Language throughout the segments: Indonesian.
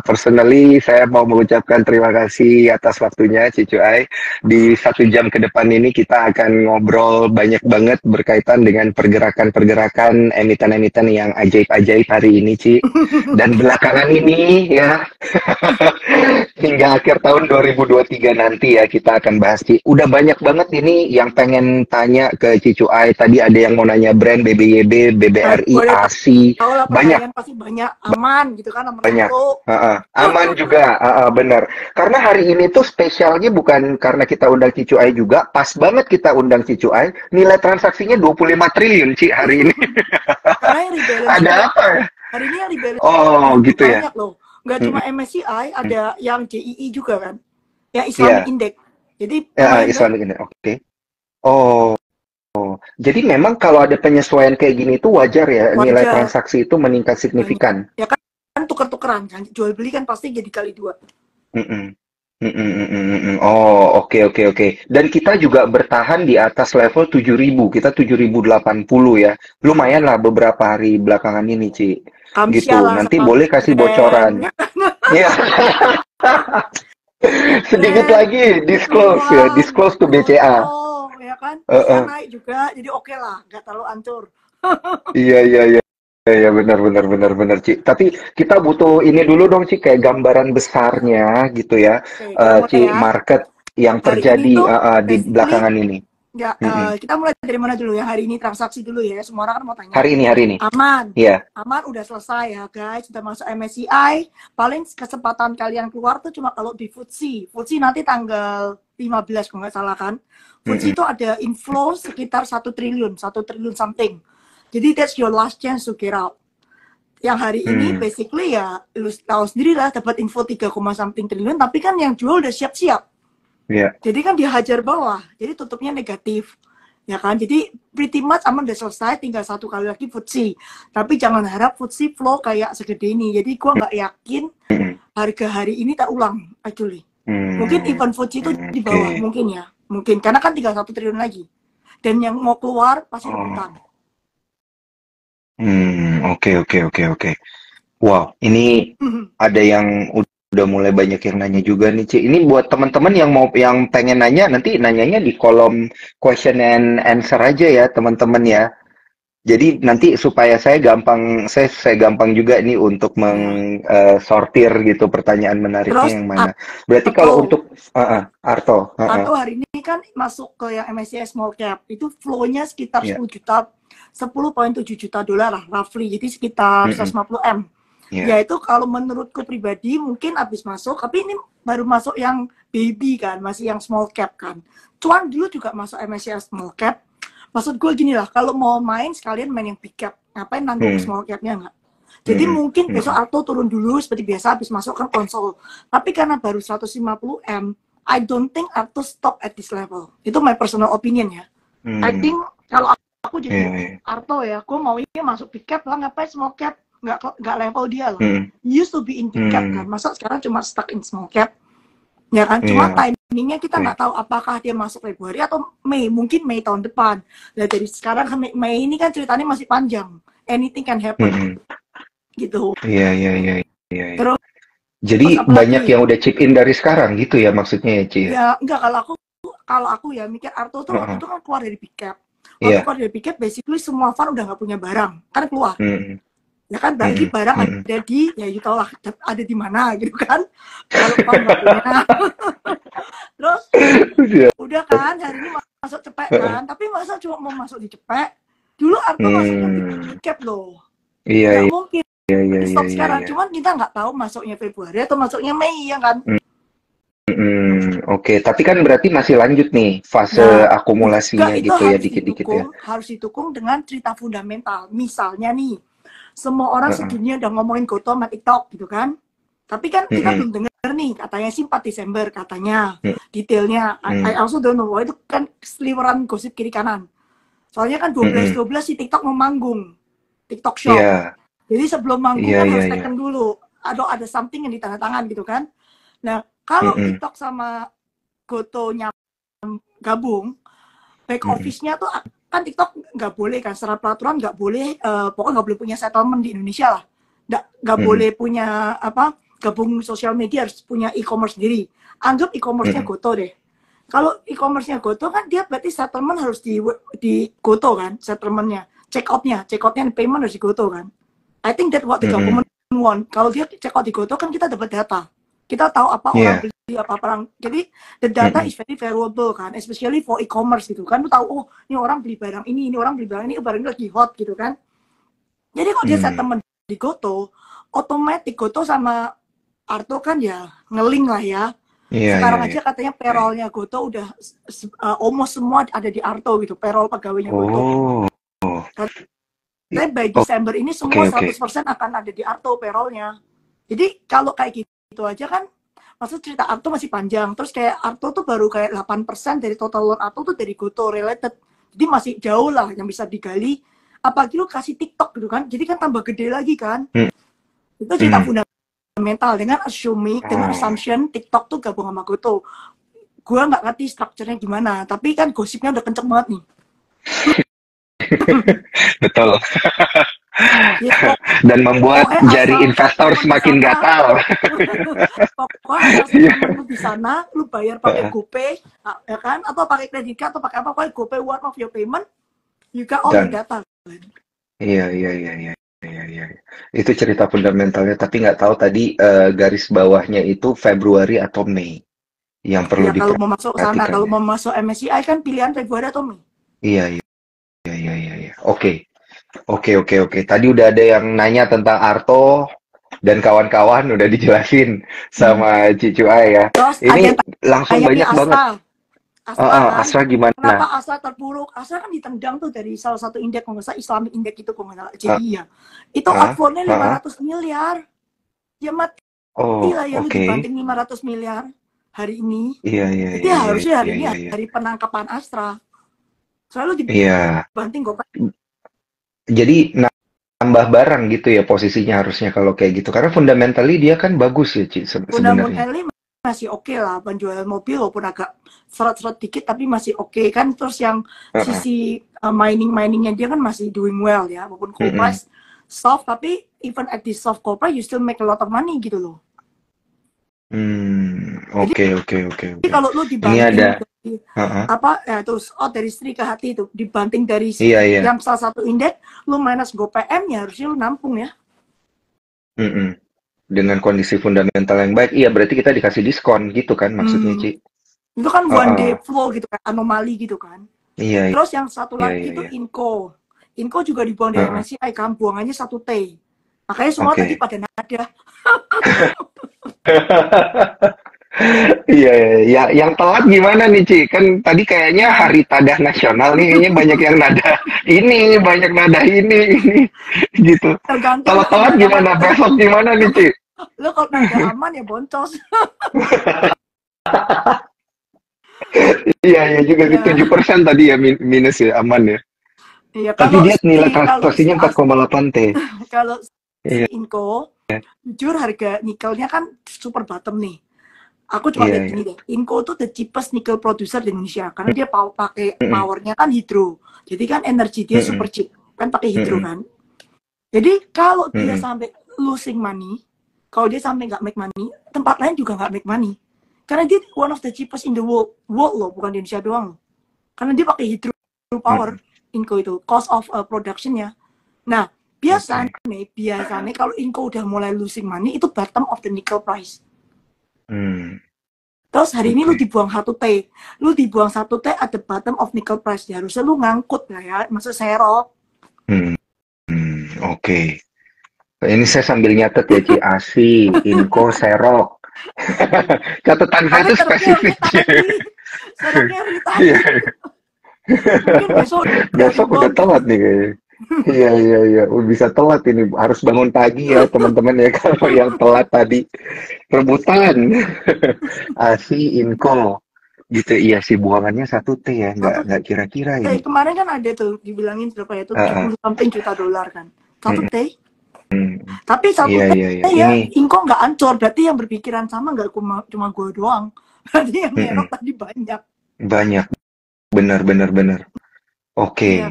Personally saya mau mengucapkan terima kasih atas waktunya Cicu Ai. Di 1 jam ke depan ini kita akan ngobrol banyak banget berkaitan dengan pergerakan-pergerakan emiten-emiten yang ajaib-ajaib hari ini, Ci. Dan belakangan ini ya, hingga akhir tahun 2023 nanti ya kita akan bahas, Ci. Udah banyak banget ini yang pengen tanya ke Cicu Ai. Tadi ada yang mau nanya brand BBYB, BBRI, Boleh ASI, tahu lah banyak. pelanggan pasti banyak, aman gitu kan, nomor Banyak. satu. Aman juga, bener. Karena hari ini tuh spesialnya bukan karena kita undang Cicu Ai juga, pas banget kita undang Cicu Ai, nilai transaksinya 25 triliun, Ci, hari ini. Karena yang rebalance Ada juga apa ya? hari ini, yang rebalance Oh, itu gitu ya. banyak loh. Nggak cuma Mm-mm. MSCI, ada yang JII juga kan, yang Islamic Iya, Index. Jadi ya, lumayan banyak. Islamic ini. Oke. Oh, jadi memang kalau ada penyesuaian kayak gini tuh wajar ya, nilai Wajar transaksi itu meningkat banyak. signifikan. Ya kan tuker-tukeran kan, jual beli kan pasti jadi kali dua. Mm-mm. Mm-mm, mm-mm, mm-mm. Oh, oke, oke, oke. Dan kita juga bertahan di atas level 7.000. Kita 7.080 ya. Lumayan lah beberapa hari belakangan ini, Ci. Kamsia Gitu. lah Nanti sama boleh kasih brand. bocoran. Ya, sedikit Brand lagi disclose ya, Ridwan, disclose to BCA. Goto, ya kan? BCA Heeh. naik juga, jadi oke lah, nggak terlalu ancur. Iya, iya, iya. Iya, benar, benar, benar, benar, Ci. Tapi kita butuh ini dulu dong, Ci, kayak gambaran besarnya gitu ya, Oke, kita mulai Ci, ya. market yang Hari ini terjadi tuh di basically belakangan ini. ya, Mm-mm. kita mulai dari mana dulu ya? Hari ini transaksi dulu ya. Semua orang kan mau tanya. Hari ini. Aman, Iya. aman udah selesai ya guys. Sudah masuk MSCI. Paling kesempatan kalian keluar tuh cuma kalau di FTSE. FTSE nanti tanggal 15 kalau nggak salah kan. FTSE Mm-mm. itu ada inflow sekitar 1 triliun, 1 triliun something. Jadi that's your last chance to get out. Yang hari ini Hmm. basically ya lu tahu sendiri lah, dapat info 3, something triliun, tapi kan yang jual udah siap-siap. Iya. Jadi kan dihajar bawah, jadi tutupnya negatif, ya kan? Jadi pretty much aman, udah selesai, tinggal satu kali lagi FTSE. Tapi jangan harap FTSE flow kayak segede ini. Jadi gua nggak yakin Mm-mm. harga hari ini tak ulang, actually. Mungkin Hmm. even FTSE itu di Oke. bawah, mungkin ya. Mungkin, karena kan tinggal 1 triliun lagi. Dan yang mau keluar pasti rebutan. Oh. Oke, oke, oke, oke. Wow, ini ada yang udah mulai banyak yang nanya juga nih, Ci. Ini buat teman-teman yang pengen nanya, nanti nanyanya di kolom question and answer aja ya, teman-teman ya. Jadi nanti supaya saya gampang juga nih untuk Ya. sortir gitu pertanyaan menariknya Terus yang mana. Berarti kalau Arto, untuk Arto, Arto hari ini kan masuk ke yang MSCI Small Cap, itu flow-nya sekitar ya, 10 juta, 10,7 juta dolar lah, roughly. Jadi sekitar mm-mm, 150 M. ya, Ya itu kalau menurutku pribadi mungkin habis masuk, tapi ini baru masuk yang baby kan, masih yang small cap kan. Cuan dulu juga masuk MSCI Small Cap. Maksud gue gini lah, kalau mau main sekalian main yang big cap, ngapain nanggung hmm, small capnya nggak? Jadi mm-mm, mungkin besok mm-mm, Arto turun dulu seperti biasa habis masuk kan konsol. Tapi karena baru 150 M, I don't think Arto stop at this level. Itu my personal opinion ya. I hmm, think kalau aku ya, jadi ya, Arto ya, aku maunya masuk big cap lah, ngapain small cap? Nggak level dia lah. hmm, Used to be in big cap hmm, kan, masa sekarang cuma stuck in small cap, ya kan? Cuma ya, timingnya kita oke. nggak tahu apakah dia masuk Februari atau Mei, mungkin Mei tahun depan. Nah dari sekarang ke Mei ini kan ceritanya masih panjang, anything can happen Mm-mm. gitu. Iya, iya, iya, iya, iya. Terus Jadi banyak apalagi yang udah chip in dari sekarang gitu ya maksudnya ya, Ci ya? ya, enggak, kalau aku ya mikir Arto tuh waktu Heeh. itu kan keluar dari big cap. Waktu Iya. keluar dari big cap, basically semua fund udah nggak punya barang kan keluar. Mm-mm. Ya kan, berarti Mm-mm. barang Mm-mm. ada di, ya you tau lah ada di mana gitu kan. Kalau fund nggak punya. Terus Iya. udah kan hari ini masuk cepet Heeh. kan, tapi masa cuma mau masuk di cepet. Dulu Arto masuknya big Hmm. cap loh, Iya, nggak iya, mungkin iya, di iya, stop iya, sekarang. iya. Cuman kita nggak tahu masuknya Februari atau masuknya Mei, ya kan. Oke, tapi kan berarti masih lanjut nih fase Nah, juga akumulasinya itu gitu ya harus dikit-dikit ya. didukung dengan cerita fundamental. Misalnya nih, semua orang Heeh. sedunia udah ngomongin Goto sama TikTok gitu kan. Tapi kan kita Mm-mm. belum dengar nih, katanya sih 4 Desember katanya. Mm. Detailnya, I Mm. also don't know. Itu kan seliweran gosip kiri kanan. Soalnya kan 12 Mm-mm. 12 si TikTok mau manggung. TikTok Shop. Iya, Jadi sebelum manggung iya, kan iya, harus iya. taken dulu. Ada something yang ditandatangan gitu kan. Nah, kalau Mm-mm. TikTok sama Gotonya gabung, back Mm-mm. office-nya tuh kan TikTok nggak boleh kan, secara peraturan nggak boleh, pokoknya nggak boleh punya settlement di Indonesia lah, nggak Mm-mm. boleh punya apa gabung sosial media harus punya e-commerce sendiri. Anggap e-commerce-nya Goto deh. Kalau e-commerce-nya Goto kan dia berarti settlement harus di Goto kan, settlement-nya. Check out-nya payment harus di Goto kan. I think that what the government want. Kalau dia check out di Goto kan kita dapat data. Kita tahu apa orang beli, apa orang. Jadi the data is very valuable kan, especially for e-commerce gitu kan. Lu tahu, oh ini orang beli barang ini orang beli barang ini, barang ini lagi hot gitu kan. Jadi kalau dia settlement di Goto, otomatis Goto sama Arto kan ya ngeling lah ya. Sekarang aja katanya payroll-nya Goto udah almost semua ada di Arto gitu, payroll pegawainya Goto. Tapi by Desember ini semua 100% akan ada di Arto payroll-nya. Jadi kalau kayak gitu aja kan, maksud cerita Arto masih panjang. Terus kayak Arto tuh baru kayak 8% dari total loan Arto tuh dari Goto related. Jadi masih jauh lah yang bisa digali. Apalagi lu kasih TikTok gitu kan, jadi kan tambah gede lagi kan. Itu cerita fundamental dengan assumption TikTok tuh gabung sama Goto. Gue nggak ngerti strukturnya gimana, tapi kan gosipnya udah kenceng banget nih. Betul. Ya, dan membuat jari investor semakin gatal. Pokoknya lu di sana, lu bayar pakai GoPay, ya kan? Atau pakai kredit card, atau pakai apa? Pakai GoPay one of your payment, you got all the data. Iya. Itu cerita fundamentalnya, tapi nggak tahu tadi garis bawahnya itu Februari atau Mei yang perlu diperhatikan. Kalau mau masuk sana, kalau mau masuk MSCI kan pilihan Februari atau Mei. Iya. Oke. Tadi udah ada yang nanya tentang Arto dan kawan-kawan, udah dijelasin sama Cicu Ai ya. Terus ini langsung banyak banget. Astra gimana? Kenapa Astra terpuruk? Astra kan ditendang tuh dari salah satu indeks, kalau nggak salah Islamic Index itu, kalau nggak salah JIA. Itu outflow-nya 500 miliar. Ya mati lah ya, lu dibanting 500 miliar hari ini. Iya. Jadi harusnya hari ini hari penangkapan Astra. Selalu dibanting GoPay. Jadi nambah barang gitu ya posisinya harusnya kalau kayak gitu. Karena fundamentally dia kan bagus ya, Ci, sebenarnya. Fundamentally masih oke lah, penjualan mobil walaupun agak seret-seret dikit tapi masih oke kan. Terus yang sisi miningnya dia kan masih doing well ya, walaupun coal price soft, tapi even at this soft coal price you still make a lot of money gitu loh. Oke. Jadi kalau lu dibanting terus dari Sri ke Hati itu dibanting dari yang salah satu indeks, lu minus GoPM ya harusnya lu nampung ya. Dengan kondisi fundamental yang baik, iya berarti kita dikasih diskon gitu kan maksudnya, Ci? Itu kan one day flow gitu kan, anomali gitu kan. Iya. Terus yang satu lagi itu Inco juga dibuang dari MSCI kan, buangannya 1 T. Makanya semua tadi pada nada. Iya, yang telat gimana nih, Ci? Kan tadi kayaknya hari tadah nasional nih, kayaknya banyak yang nada ini, banyak nada ini gitu. Kalau telat gimana? Besok gimana nih, Ci? Lo kalau nada aman ya boncos. Iya juga sih, 7% tadi ya minus ya, aman ya. Iya, tapi dia nilai transaksinya 4,8 T. Kalau Inco, jujur harga nikelnya kan super bottom nih. Aku cuma lihat gini deh, Inco tuh the cheapest nickel producer di Indonesia karena dia pakai powernya kan hidro, jadi kan energi dia super cheap kan, pakai hidro kan. Jadi kalau dia sampai losing money, kalau dia sampai nggak make money, tempat lain juga nggak make money karena dia one of the cheapest in the world loh, bukan di Indonesia doang loh, karena dia pakai hidro power. Inco itu cost of productionnya. Nah biasanya kalau Inco udah mulai losing money itu bottom of the nickel price. Terus hari ini lu dibuang 1 T at the bottom of nickel price, ya harusnya lu ngangkut lah ya, maksud serok. Oke. Ini saya sambil nyatet ya, Ci. ASI, Inco, serok. Catatan saya itu spesifik. Seroknya hari tadi. Mungkin besok udah telat nih kayaknya. Iya, bisa telat ini, harus bangun pagi ya teman-teman ya kalau yang telat tadi rebutan. ASI, Inco gitu. Iya sih, buangannya 1 T ya, nggak kira-kira ini. Kemarin kan ada tuh dibilangin berapa ya, itu 70 something juta dolar kan 1 T. Tapi 1 T ya Inco nggak ancur, berarti yang berpikiran sama nggak cuma gue doang, berarti yang merok tadi banyak. Bener. Oke.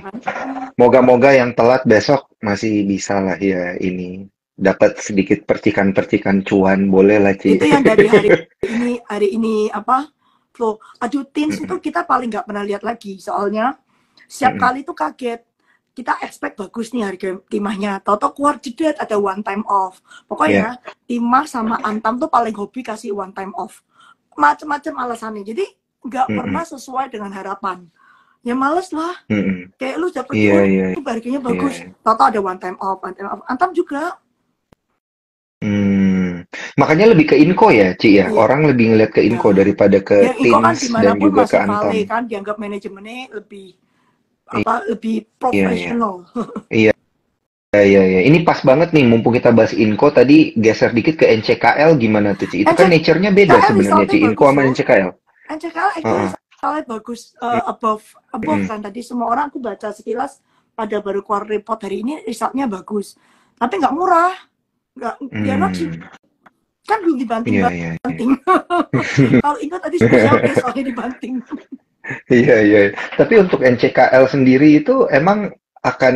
Moga-moga yang telat besok masih bisa lah ya ini dapat sedikit percikan-percikan cuan, boleh lah, Ci. Itu yang dari hari ini apa flow. Aduh, Teens itu Mm-mm, kita paling nggak pernah lihat lagi, soalnya setiap mm-mm. kali tuh kaget. Kita expect bagus nih harga timahnya, tau-tau keluar jedet ada one time off. Ya, Pokoknya Timah sama Antam tuh paling hobi kasih one time off. Macem-macem alasannya. Jadi nggak mm-mm, pernah sesuai dengan harapan. Ya males lah. mm-mm. Kayak lu dapet, Iya, iya, harganya iya, bagus. iya. Tau-tau ada one time off, one time off. Antam juga. Makanya lebih ke Inko ya, Ci ya. Iya. Orang lebih ngeliat ke Inko daripada ke Yang Iko kan Teens dan dimanapun juga ke masih Antam. vale kan, dianggap manajemennya lebih Iya, iya, profesional. iya, iya, iya. Ini pas banget nih, mumpung kita bahas Inko, tadi geser dikit ke NCKL gimana tuh, Ci? Itu kan nature-nya beda NCKL sebenarnya, resultnya Ci. Inko bagus sama loh. NCKL. NCKL actually Heeh. resultnya bagus, above Mm-mm. kan. Tadi semua orang aku baca sekilas pada baru keluar report hari ini resultnya bagus. Tapi nggak murah, nggak, dia not cheap. Hmm, Kan belum iya, iya, iya. dibanting. Kalau ingat tadi spesial case soalnya dibanting. Iya, iya. Tapi untuk NCKL sendiri itu emang akan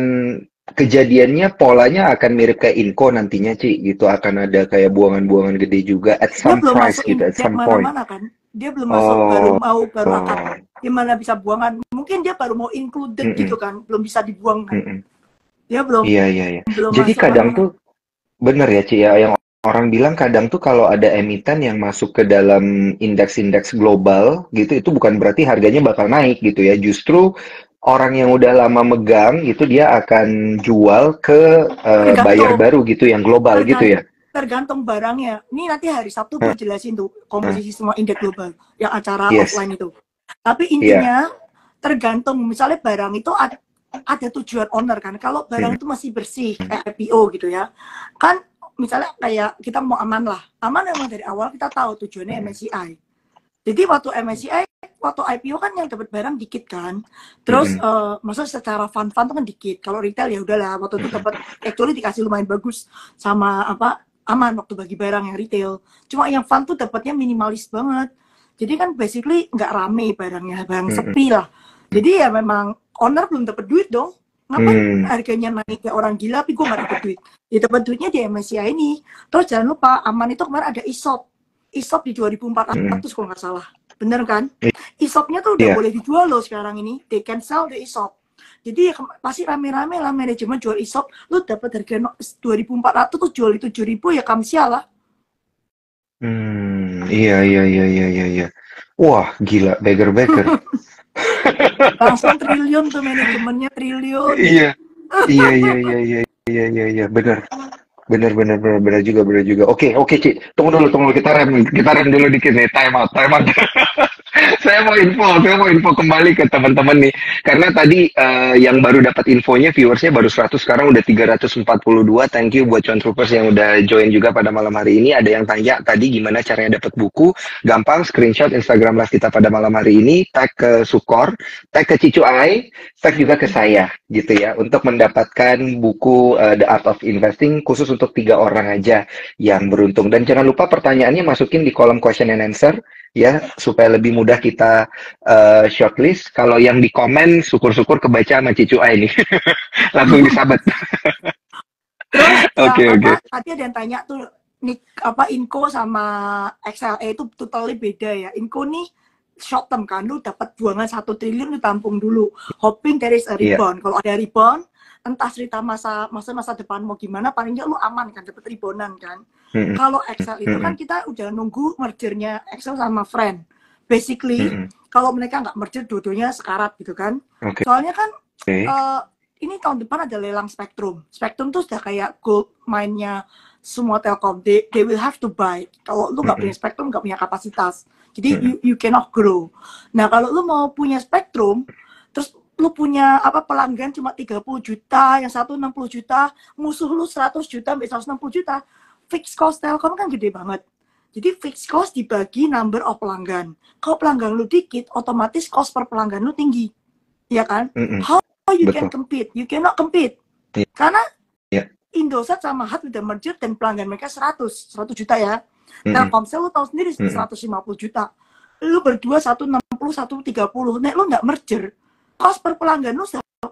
kejadiannya polanya akan mirip kayak Inko nantinya, Ci, gitu. Akan ada kayak buangan-buangan gede juga at Dia some belum price masuk gitu, at indeks some point. mana-mana kan. Dia belum masuk, Oh, baru akan oh, gimana bisa buangan. Mungkin dia baru mau included gitu mm-mm, kan, belum bisa dibuang kan. mm-mm. Dia belum Iya, iya, iya. belum Jadi masuk kadang mana-mana. tuh bener ya, Ci, ya, yang orang bilang kadang tuh kalau ada emiten yang masuk ke dalam indeks-indeks global gitu, itu bukan berarti harganya bakal naik gitu ya. Justru orang yang udah lama megang gitu dia akan jual ke buyer Tergantung baru gitu yang global gitu tergantung ya. tergantung barangnya. Ini nanti hari Sabtu gue Hah, jelasin tuh hah. komposisi semua indeks global yang acara Yes, offline itu. Tapi iya. intinya tergantung, misalnya barang itu ada tujuan owner kan. Kalau barang Mm-mm, itu masih bersih kayak IPO gitu ya. Kan misalnya kayak kita mau aman lah. Aman memang dari awal kita tahu tujuannya mm-mm, MSCI. Jadi waktu MSCI, waktu IPO kan yang dapat barang dikit kan. Terus mm-mm, maksudnya secara fund tuh kan dikit. Kalau retail ya udahlah, waktu itu mm-mm, dapat actually dikasih lumayan bagus sama apa aman waktu bagi barang yang retail. Cuma yang fund tuh dapatnya minimalis banget. Jadi kan basically nggak rame barangnya, barang mm-mm, sepi lah. Jadi ya memang owner belum dapat duit dong. Ngapain mm. harganya naik kayak orang gila, tapi gue nggak dapat duit. Ya dapat duitnya di MSCI ini. Terus jangan lupa, aman itu kemarin ada ESOP. ESOP di Mm-mm. 2400 kalau nggak salah. Bener kan? ESOP-nya tuh udah Iya. boleh dijual loh sekarang ini. They can sell the ESOP. Jadi ya pasti rame-rame lah manajemen jual ESOP. Lu dapat harga 2400 tuh jual itu 7000 ya kamsia lah. Iya, iya, iya, iya, iya, iya. Wah, gila, beggar-beggar. Langsung triliun tuh manajemennya triliun. Iya, iya, iya, iya, iya, iya, iya, iya, benar. Benar, benar, benar, benar juga, benar juga. Oke, oke, Ci. Tunggu dulu, kita rem dulu dikit nih. Time out, time out. Saya mau info kembali ke teman-teman nih. Karena tadi yang baru dapat infonya, viewersnya baru 100, sekarang udah 342. Thank you buat Cuan Troopers yang udah join juga pada malam hari ini. Ada yang tanya tadi gimana caranya dapat buku. Gampang, screenshot Instagram live kita pada malam hari ini, tag ke Sukor, tag ke Cicu Ai, tag juga ke saya, gitu ya. Untuk mendapatkan buku The Art of Investing, khusus untuk 3 orang aja yang beruntung. Dan jangan lupa pertanyaannya masukin di kolom question and answer, ya, supaya lebih mudah kita shortlist. Kalau yang di komen, syukur-syukur kebaca sama Cicu Ai nih. Langsung disabat. Terus yang Oke, oke. tadi ada yang tanya tuh nih apa Inco sama XLE itu totally beda ya. Inco nih short term kan, lu dapat buangan 1 triliun lu tampung dulu, hoping there is a Iya. rebound. Kalau ada rebound, entah cerita masa depan mau gimana, paling nggak lu aman kan, dapat reboundan kan. Mm-mm, Kalau Excel itu kan mm-mm, kita udah nunggu mergernya Excel sama Friend. Basically, mm-mm. kalau mereka nggak merger, dua-duanya sekarat gitu kan. Oke. Soalnya kan ini tahun depan ada lelang Spektrum. Spektrum tuh sudah kayak gold mine-nya semua Telkom. They will have to buy. Kalau lu nggak punya Mm-mm, Spektrum, nggak punya kapasitas. Jadi mm-mm, you cannot grow. Nah, kalau lu mau punya Spektrum, terus lu punya apa pelanggan cuma 30 juta, yang satu 60 juta, musuh lu 100 juta sampai 160 juta, fixed cost Telkom kan gede banget. Jadi fixed cost dibagi number of pelanggan. Kalau pelanggan lu dikit, otomatis cost per pelanggan lu tinggi. Ya kan? mm-mm. How you can Betul. compete? You cannot compete. Iya, Karena iya. Indosat sama HUT udah merger dan pelanggan mereka 100 juta ya. Mm-mm, Telkomsel lu tahu sendiri mm-mm. 150 juta. Lu berdua 160, 130. Nek lu nggak merger, cost per pelanggan lu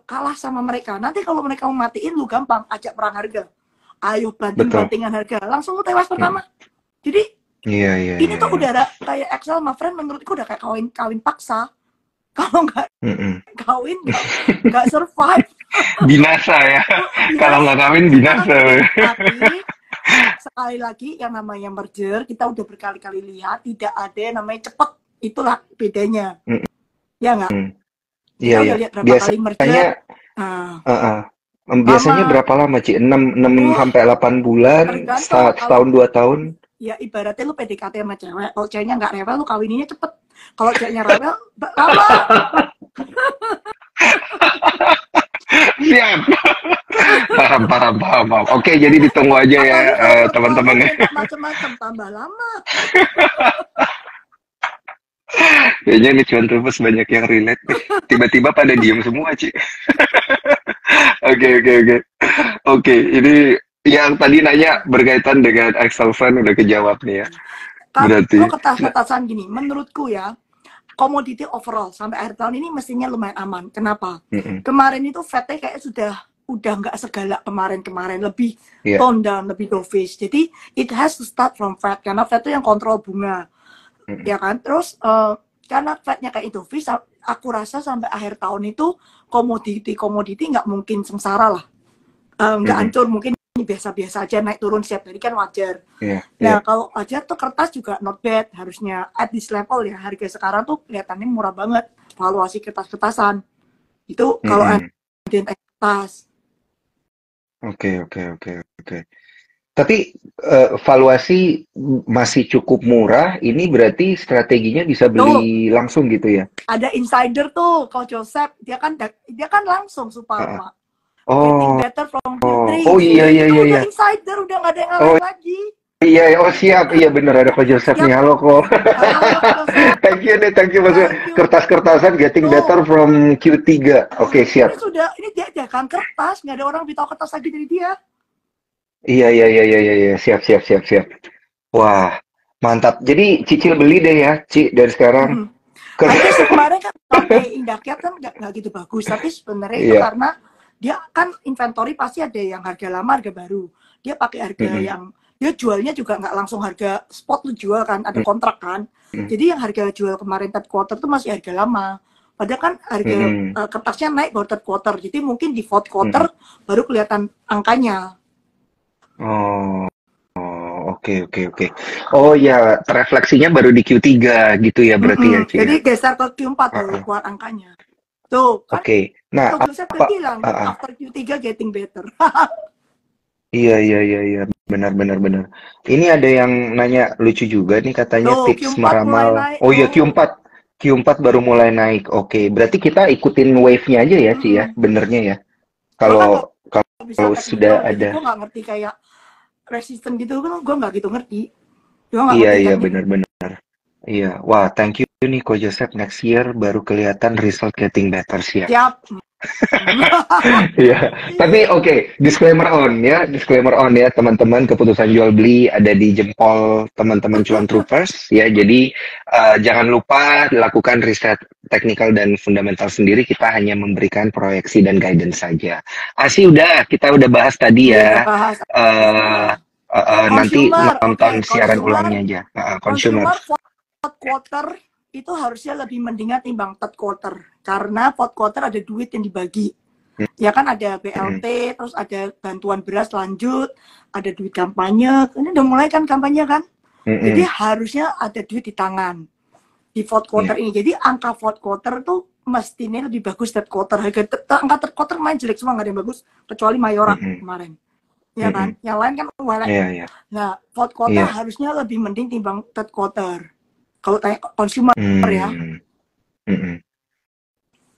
kalah sama mereka. Nanti kalau mereka mau matiin lu gampang ajak perang harga. ayo betul. banting-bantingan harga, langsung lu tewas pertama. Jadi Iya, iya, ini iya, tuh iya. udah kayak Excel, my friend, menurutku udah kayak kawin paksa. Kalau nggak Mm-mm. kawin nggak survive. Binasa ya. Kalau Binasa. nggak kawin binasa. Tapi sekali lagi yang namanya merger, kita udah berkali-kali lihat tidak ada yang namanya cepet. Itulah bedanya. Mm-mm. Ya nggak? Iya, Kita udah iya. lihat berapa kali merger. Biasanya, Nah, uh-uh. Biasanya lama. berapa lama, Ci? 6 Wah, sampai 8 bulan, tergantung. Kalau setahun 2 tahun. ya ibaratnya lu PDKT sama cewek, kalau ceweknya nggak rewel, lu kawininya cepet. Kalau ceweknya rewel, lama. Siap. Paham, paham, paham, paham. Oke, jadi ditunggu aja ya, Apalagi kalau perempuan teman-teman lu ya. minta macam-macam, tambah lama. Kayaknya nih cuan Trubus banyak yang relate nih. Tiba-tiba pada diem semua, Ci. Oke, oke, oke. Oke, ini yang tadi nanya berkaitan dengan Excel Fund udah kejawab nih ya. Berarti. Kalau Nah, kertas-kertasan gini, menurutku ya, komoditi overall sampai akhir tahun ini mestinya lumayan aman. Kenapa? mm-mm. Kemarin itu Fed kayak udah nggak segalak kemarin-kemarin, lebih Iya. tone down, lebih dovish. Jadi it has to start from Fed karena Fed itu yang kontrol bunga, Mm-mm. ya kan? Terus karena Fednya kayak dovish, aku rasa sampai akhir tahun itu komoditi nggak mungkin sengsara lah, nggak Mm-mm. hancur, mungkin biasa-biasa aja naik turun setiap hari kan wajar. Iya, iya. Nah, kalau wajar tuh kertas juga not bad, harusnya at this level ya, harga sekarang tuh kelihatannya murah banget, valuasi kertas-kertasan. Itu kalau Mm-mm. ada kertas. Oke, oke, oke, oke. Tapi valuasi masih cukup murah. Ini berarti strateginya bisa Tuh, beli langsung gitu ya? ada insider tuh, Coach Joseph, dia kan langsung Ah, Suparma. Getting oh, better from oh, Q3. oh, iya, iya, Itu iya, udah iya. insider, udah nggak ada yang Oh ngalahin lagi. iya, oh siap, iya bener ada Ko Joseph nih. Siap. Halo Ko. Halo Coach Joseph, Thank you nih, thank you Mas. thank you. Kertas-kertasan getting better Tuh, from Q3. Oke, siap. ini dia jagang kertas, nggak ada orang lebih tahu kertas lagi dari dia. Iya, iya, iya, iya, iya, iya. Siap, siap, siap, siap. Wah, mantap. Jadi cicil beli deh ya, Ci, dari sekarang. Hmm. Aja sih kemarin kan pakai Indakiat kan nggak gitu bagus, tapi sebenarnya itu Iya. karena dia kan inventory pasti ada yang harga lama, harga baru. Dia pakai harga Mm-mm. yang dia jualnya juga nggak langsung harga spot lu jual kan, ada kontrak kan. Mm-mm. Jadi yang harga jual kemarin third quarter tuh masih harga lama. Padahal kan harga Mm-mm. kertasnya naik baru third quarter. Jadi mungkin di fourth Mm-mm. quarter baru kelihatan angkanya. Oh, oke, oke, oke. Oh ya, refleksinya baru di Q3 gitu ya berarti ya, Ci Jadi ya. geser ke Q4 baru Uh-uh. keluar angkanya. Tuh, kan Oke. Nah, Coach Joseph udah apa? bilang, Uh-uh. after Q3 getting better. Iya, iya, iya, iya. Benar, benar, benar. Ini ada yang nanya lucu juga nih katanya Tuh, tips Q4 mulai meramal. naik Oh iya, tuh. Q4 baru mulai naik. Oke, berarti kita ikutin wave-nya aja ya, Ci ya, benernya ya. Gue kan nggak Kalau bisa kalau sudah teknikal, jadi ada. gue nggak ngerti kayak resisten gitu kan, gue nggak gitu ngerti. Gue nggak Iya, ngerti iya, teknik. benar-benar. Iya. Wah, thank you nih Ko Joseph. Next year baru kelihatan result getting better sih ya. Siap. Iya, tapi oke, disclaimer on ya teman-teman, keputusan jual beli ada di jempol teman-teman Cuan Troopers ya. Jadi jangan lupa lakukan riset teknikal dan fundamental sendiri. Kita hanya memberikan proyeksi dan guidance saja. Kita udah bahas tadi Udah ya. bahas. Nanti Consumer, nonton oke, siaran ulangnya aja. Consumer. consumer fourth quarter itu harusnya lebih mendingan timbang third quarter, karena fourth quarter ada duit yang dibagi. Ya kan ada BLT, terus ada bantuan beras lanjut, ada duit kampanye. Ini udah mulai kan kampanye kan? Jadi harusnya ada duit di tangan di fourth quarter ini. Jadi angka fourth quarter tuh mestinya lebih bagus third quarter. Angka third quarter main jelek semua, nggak ada yang bagus kecuali Mayora kemarin. Ya kan? Yang lain kan Iya. Nah, fourth quarter harusnya lebih mending timbang third quarter. Kalau tanya consumer ya.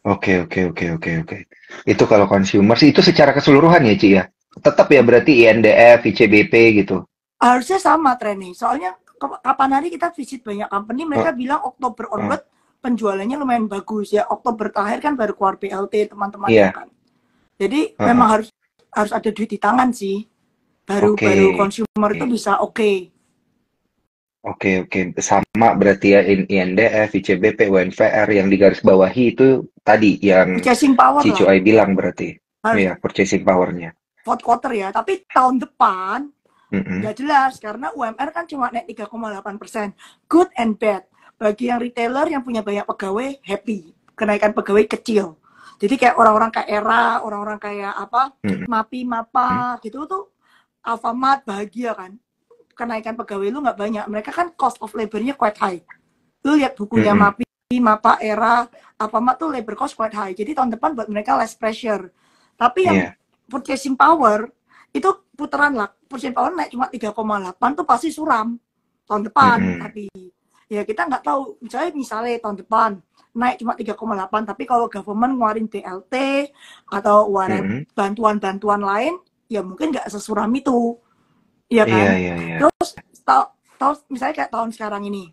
Oke. Itu kalau consumer sih, itu secara keseluruhan ya, Ci ya? Tetap ya berarti INDF, ICBP gitu? Harusnya sama trennya. Soalnya kapan hari kita visit banyak company, mereka bilang Oktober onward penjualannya lumayan bagus ya. Oktober terakhir kan baru keluar BLT teman-temannya kan. Jadi memang harus ada duit di tangan sih. Baru consumer itu bisa oke. Oke. Sama berarti ya INDF, ICBP, UNVR yang digarisbawahi itu tadi yang Purchasing power Cicu lah. Ai bilang berarti. Iya, purchasing power-nya. fourth quarter ya, tapi tahun depan Mm-mm. nggak jelas karena UMR kan cuma naik 3,8%. Good and bad. Bagi yang retailer yang punya banyak pegawai happy, kenaikan pegawai kecil. Jadi kayak orang-orang kayak Era, orang-orang kayak apa, Mm-mm. Mapi, Mapa gitu tuh Alfamart bahagia kan. Kenaikan pegawai lu nggak banyak. Mereka kan cost of labor-nya quite high. Lu lihat bukunya Mm-mm. Mapi, Mapa, Era, Alfamart tuh labor cost quite high. Jadi tahun depan buat mereka less pressure. Tapi yang Iya. purchasing power itu putaran lah, purchasing power naik cuma 3,8 tuh pasti suram tahun depan. Mm-mm. Tapi ya kita nggak tahu, misalnya tahun depan naik cuma 3,8, tapi kalau government ngeluarin BLT atau Mm-mm. bantuan-bantuan lain ya mungkin nggak sesuram itu, ya Iya, kan. iya, iya. Terus misalnya kayak tahun sekarang ini,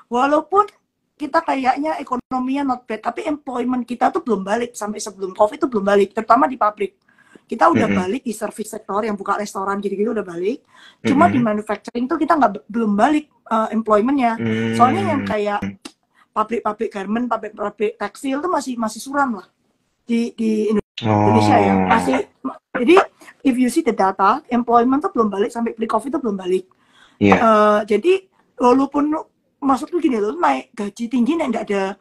walaupun kita kayaknya ekonominya not bad, tapi employment kita tuh belum balik sampai sebelum COVID itu belum balik, terutama di pabrik. Kita udah Mm-mm. balik di service sektor yang buka restoran gitu-gitu udah balik. Cuma di manufacturing tuh kita belum balik employmentnya. Soalnya yang kayak pabrik-pabrik garment, pabrik-pabrik tekstil tuh masih suram lah di Indonesia ya. Oh. Masih. Jadi if you see the data, employment tuh belum balik sampai pre-COVID tuh belum balik. Iya. Jadi walaupun maksudku gini loh, naik gaji tinggi nggak ada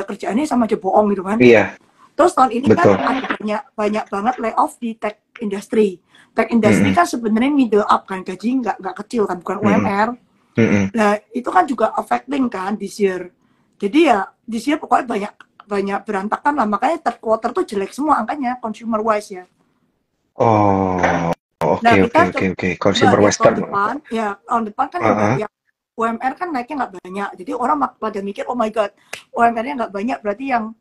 kerjaannya sama aja bohong gitu kan. Iya. Terus tahun ini Betul. kan ada banyak banget layoff di tech industry. Tech industry kan sebenarnya middle up kan, gaji nggak kecil kan, bukan UMR. Nah itu kan juga affecting kan this year. Jadi ya this year pokoknya banyak berantakan lah, makanya third quarter tuh jelek semua angkanya consumer wise ya. Oh, Nah oke, kita oke. Consumer lihat Western. tahun depan kan yang UMR kan naiknya nggak banyak. Jadi orang pada mikir, oh my god, UMR-nya nggak banyak, berarti yang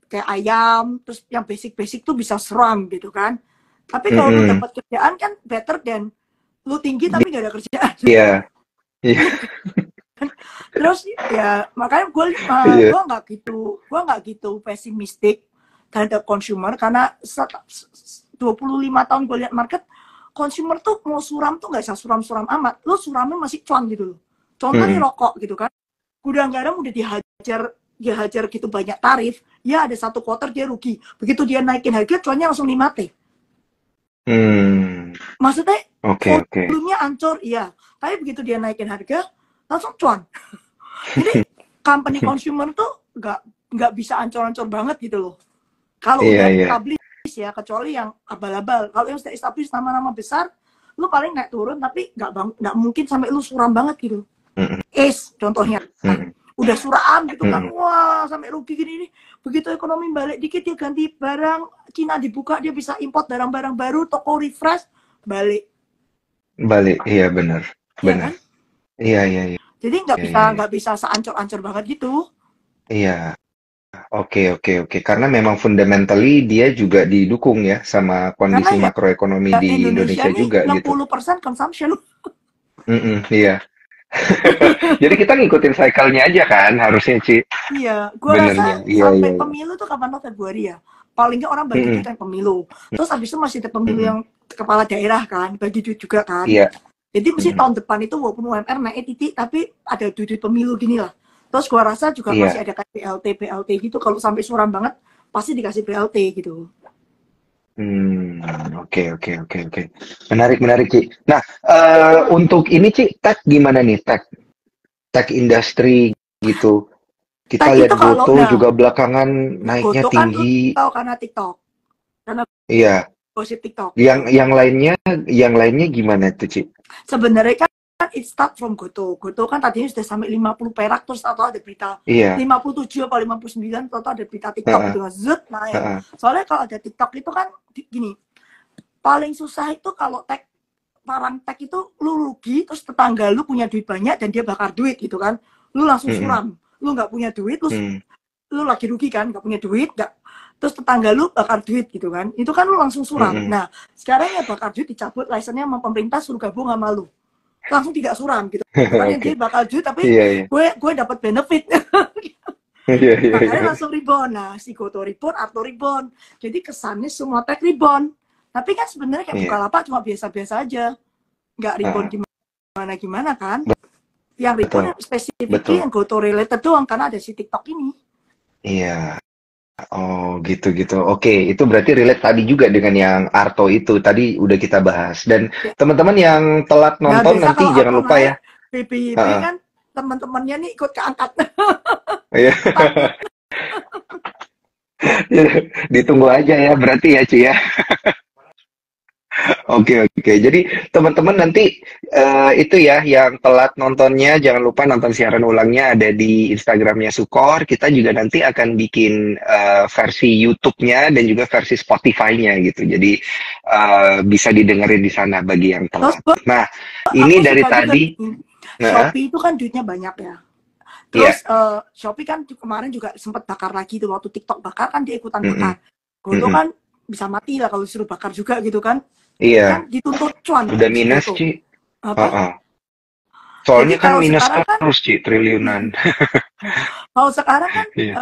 kayak ayam, terus yang basic tuh bisa seram gitu kan. Tapi kalau lu dapat kerjaan kan better than lu tinggi tapi gak ada kerjaan. Iya. Terus ya makanya gue nggak gitu pesimistik terhadap consumer, karena 25 tahun gue lihat market, consumer tuh mau suram tuh nggak usah suram-suram amat. Lu suramnya masih cuan gitu loh. Contohnya rokok gitu kan. Gudang garam udah dihajar gitu banyak tarif, ya ada satu quarter dia rugi. Begitu dia naikin harga, cuannya langsung 5T. Maksudnya volumenya ancur, iya. Tapi begitu dia naikin harga, langsung cuan. Jadi company consumer tuh nggak bisa ancur-ancur banget gitu loh. Kalau udah established ya, kecuali yang abal-abal. Kalau yang sudah established nama-nama besar, lu paling naik turun, tapi nggak mungkin sampai lu suram banget gitu. Ace contohnya. Udah suram gitu kan, wah sampai rugi gini nih. Begitu ekonomi balik dikit, dia ganti barang, Cina dibuka, dia bisa import barang-barang baru, toko refresh, balik, iya benar. Kan? Iya. Jadi nggak bisa seancur-ancur banget gitu. Iya. Oke. Karena memang fundamentally dia juga didukung ya sama kondisi makroekonomi di Indonesia juga 60% gitu. 60% consumption. Iya. Jadi kita ngikutin cycle-nya aja kan harusnya, Ci. Iya, gue rasa sampai pemilu tuh kapan tuh, Februari ya. Paling nggak orang bagi duit yang pemilu. Terus abis itu masih ada pemilu yang kepala daerah kan, bagi duit juga kan. Iya. Jadi mesti tahun depan itu walaupun UMR naik titik, tapi ada duit pemilu gini lah. Terus gue rasa juga masih ada kayak BLT gitu. Kalau sampai suram banget, pasti dikasih BLT gitu. Oke. Menarik, Ci. Nah, untuk ini, Ci, tech gimana nih, tech industri gitu. Kita lihat Goto juga belakangan naiknya Goto tinggi. Kan tahu karena TikTok. Iya. Gosip TikTok. Yang lainnya gimana tuh, Ci? Sebenarnya kan it start from Goto. Goto kan tadinya sudah sampai 50 perak, terus atau ada berita 57 atau 59, atau ada berita TikTok gitu, zut naik. Soalnya kalau ada TikTok itu kan gini, paling susah itu kalau barang tech itu lu rugi, terus tetangga lu punya duit banyak dan dia bakar duit gitu kan, lu langsung suram. Lu nggak punya duit, lu lagi rugi kan, nggak punya duit, terus tetangga lu bakar duit gitu kan, itu kan lu langsung suram. Nah sekarang ya bakar duit dicabut license-nya sama pemerintah, suruh gabung sama lu, langsung tidak suram gitu. Makanya dia bakal duit tapi gue dapat benefit. Makanya langsung rebound. Nah si Goto rebound, Arto rebound, jadi kesannya semua tech rebound, tapi kan sebenarnya kayak Bukalapak cuma biasa-biasa aja, nggak rebound gimana kan. Yang rebound spesifiknya yang Goto related doang karena ada si TikTok ini. Iya. Oh, gitu-gitu. Oke, itu berarti relate tadi juga dengan yang Arto itu. Tadi udah kita bahas. Dan Ya, teman-teman yang telat nah nonton biasa nanti kalau jangan Arto lupa ya. naik PBYB Heeh. kan teman-temannya nih ikut keangkat Iya. takut. Ditunggu aja ya berarti ya, Ci ya. Oke, oke. Jadi teman-teman nanti itu ya yang telat nontonnya jangan lupa nonton siaran ulangnya ada di Instagramnya Sukor. Kita juga nanti akan bikin versi YouTube-nya dan juga versi Spotify-nya gitu. Jadi bisa didengerin di sana bagi yang Terus telat. Nah, ini aku dari suka juga tadi, nih, nah, Shopee itu kan duitnya banyak ya. iya, Terus Shopee kan kemarin juga sempat bakar lagi tuh waktu TikTok bakar kan dia ikutan mm-mm, bakar. Goto mm-mm. kan bisa mati lah kalau disuruh bakar juga gitu kan. Iya, Kan dituntut cuan udah si minus, Goto. Ci. Apa? Heeh. Jadi Soalnya kan kalau minus sekarang kan terus, Ci, triliunan. kalau sekarang kan Iya,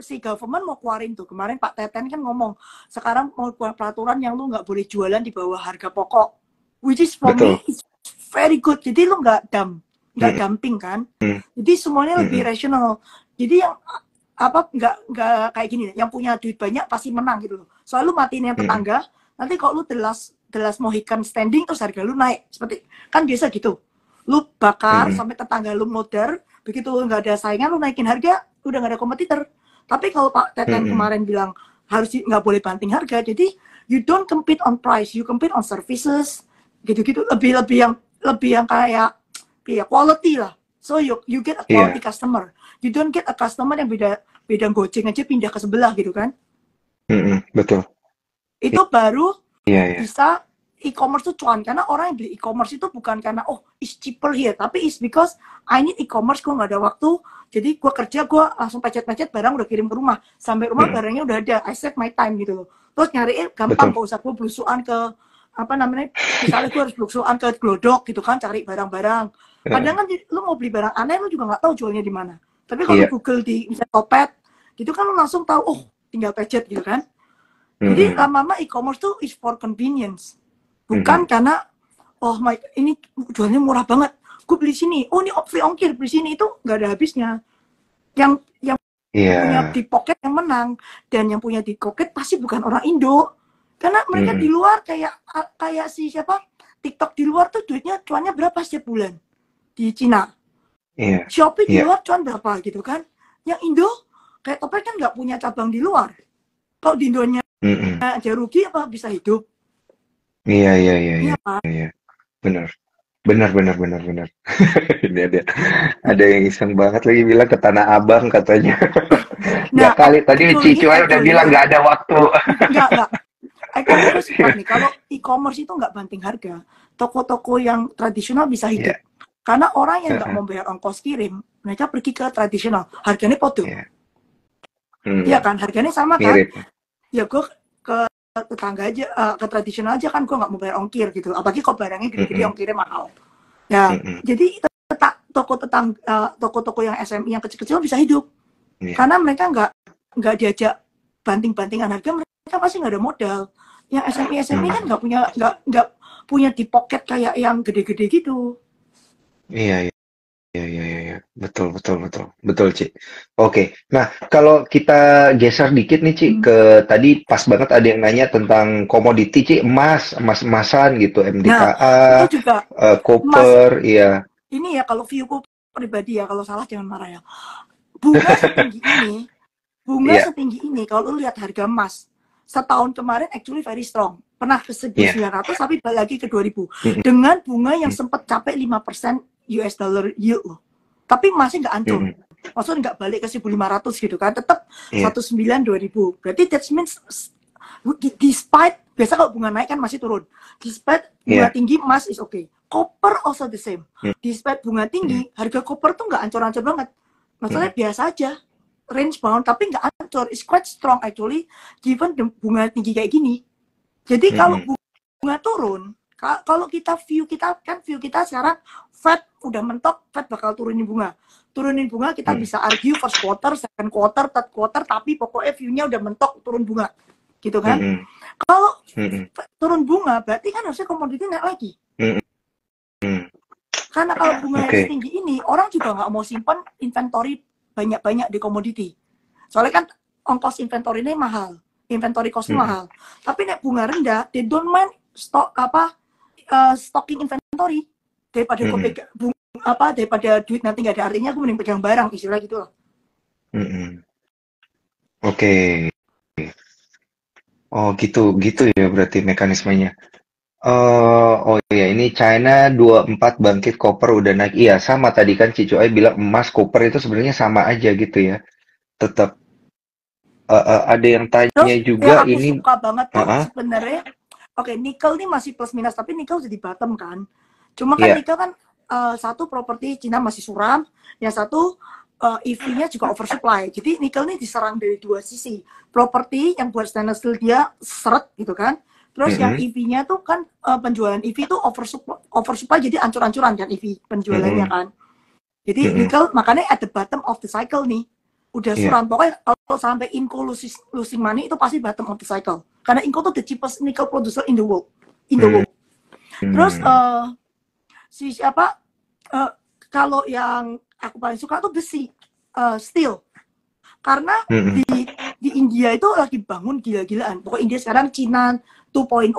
si government mau keluarin tuh. Kemarin Pak Teten kan ngomong, sekarang mau keluar peraturan yang lu nggak boleh jualan di bawah harga pokok. Which is for betul. me it's very good. Jadi lu nggak Mm-mm, dumping kan. Jadi semuanya lebih mm-mm, rational. Jadi yang apa nggak kayak gini, yang punya duit banyak pasti menang gitu loh. Soalnya lu matiin yang mm-mm, tetangga, nanti kalau lu delas Mohican standing terus harga lu naik. Seperti kan biasa gitu. Lu bakar mm-mm, sampai tetangga lu modar, begitu nggak ada saingan lu naikin harga, udah nggak ada kompetitor. Tapi kalau Pak Teten mm-mm. kemarin bilang harus nggak boleh banting harga, jadi you don't compete on price, you compete on services, gitu-gitu. Lebih yang kayak ya quality lah. So you get a quality Iya, customer. You don't get a customer yang beda gojeng aja pindah ke sebelah gitu kan. mm-mm, betul. Itu baru Iya, iya. bisa e-commerce tuh cuan, karena orang yang beli e-commerce itu bukan karena oh it's cheaper here, tapi it's because I need e-commerce, gue nggak ada waktu, jadi gue kerja gue langsung pecet-pecet barang udah kirim ke rumah, sampai rumah Mm-mm, barangnya udah ada, I save my time gitu loh. Terus nyariin gampang, betul. gak usah gue belusuan ke apa namanya, misalnya gue harus belusuan ke Glodok gitu kan cari barang-barang. Kadang Heeh, kan lu mau beli barang aneh lu juga nggak tahu jualnya di mana, tapi kalau lu iya. Google di misalnya Topet gitu kan lu langsung tahu, oh tinggal pecet gitu kan. Jadi Mm-mm, lama-lama e-commerce tuh is for convenience. Bukan mm-mm, karena, oh my, ini jualnya murah banget. Gue beli sini, oh ini free ongkir, beli sini, itu nggak ada habisnya. Yang punya iya. di pocket yang menang, dan yang punya di pocket pasti bukan orang Indo. Karena mereka di Mm-mm, luar kayak kayak si siapa, TikTok di luar tuh duitnya cuannya berapa setiap bulan di Cina. iya, Shopee di iya. luar cuan berapa gitu kan. Yang Indo kayak Topet kan nggak punya cabang di luar. Kalau di Indonya Mm-mm, aja rugi apa bisa hidup? iya, iya, iya, iya, Iya Pak. iya. Benar. Benar, benar, benar, benar. Ini ada yang iseng banget lagi bilang ke Tanah Abang katanya. Nggak Nah, kali tadi actually, Cicuan udah actually bilang ya, nggak ada waktu. enggak. Actually gue sepakat nih, kalau e-commerce itu nggak banting harga, toko-toko yang tradisional bisa Iya, hidup. Karena orang yang nggak heeh, mau bayar ongkos kirim, mereka pergi ke tradisional, harganya podo. iya. Iya Hmm, kan, harganya sama kan? mirip. Ya gue ke tetangga aja, ke tradisional aja kan, gue nggak mau bayar ongkir gitu. Apalagi kok barangnya gede-gede, Mm-mm, ongkirnya mahal. Ya, mm-mm, jadi toko-toko yang SMI yang kecil-kecil bisa hidup. iya, Karena mereka nggak diajak banting-bantingan harga, mereka pasti nggak ada modal. Yang SMI kan mm. nggak punya di pocket kayak yang gede-gede gitu. Iya, iya. Iya, iya, iya, iya. Betul, betul, betul. Betul, Ci. Oke. Nah, kalau kita geser dikit nih, Ci, ke tadi pas banget ada yang nanya tentang komoditi, Ci, emas-emasan gitu, Nah, MDKA, itu juga emas koper, iya. ini ya, kalau viewku pribadi ya, kalau salah jangan marah ya. Bunga setinggi ini, bunga Iya, setinggi ini, kalau lu lihat harga emas setahun kemarin actually very strong. Pernah ke iya. 1.900 tapi balik lagi ke 2.000. Mm-mm, Dengan bunga yang sempat capai 5% US dollar yield loh. Tapi masih nggak hancur. mm-mm. Maksudnya nggak balik ke 1.500 gitu kan. Tetap Iya, 19 2000. Berarti that means despite biasa kalau bunga naik kan masih turun. Despite bunga iya. tinggi emas is okay. Copper also the same. Mm, Despite bunga mm, tinggi, harga copper tuh nggak ancur-ancur banget. Maksudnya mm, biasa aja, range bound tapi nggak ancur. It's quite strong actually, given bunga tinggi kayak gini. Jadi kalau mm, bunga turun, kalau view kita sekarang Fed udah mentok, Fed bakal turunin bunga kita mm, bisa argue first quarter, second quarter, third quarter, tapi pokoknya view-nya udah mentok turun bunga gitu mm, kan. mm, Kalau mm, turun bunga berarti kan harusnya komoditi naik lagi, mm, mm. karena kalau bunga yang Oke. setinggi ini orang juga nggak mau simpan inventory banyak-banyak di komoditi, soalnya kan ongkos inventory-nya mahal, inventory cost-nya mahal. Tapi nek bunga rendah, they don't mind stocking inventory daripada gue pegang daripada duit nanti nggak ada artinya, gue mending pegang barang, istilah gitu loh. Oke. Oh gitu ya berarti mekanismenya. Oh ya, ini China 24 bangkit koper udah naik. Iya, sama tadi kan Cicu Ai bilang emas koper itu sebenarnya sama aja gitu ya. Tetap ada yang Terus tanya juga yang aku ini. suka banget tuh sebenarnya, oke, nikel nih masih plus minus, tapi nikel udah di bottom kan. Cuma kan nikel kan satu properti Cina masih suram, yang satu EV-nya juga oversupply. Jadi nikel nih diserang dari dua sisi. Properti yang buat stainless steel dia seret gitu kan. Terus yang EV-nya tuh kan penjualan EV tuh oversupply jadi ancur-ancuran kan EV penjualannya kan. Jadi nikel makanya at the bottom of the cycle nih. Udah suram. Pokoknya kalau sampai Inco losing money itu pasti bottom of the cycle. Karena Inco tuh the cheapest nickel producer in the world. Terus si siapa kalau yang aku paling suka tuh besi, steel. Karena di India itu lagi bangun gila-gilaan. Pokoknya India sekarang Cina 2.0.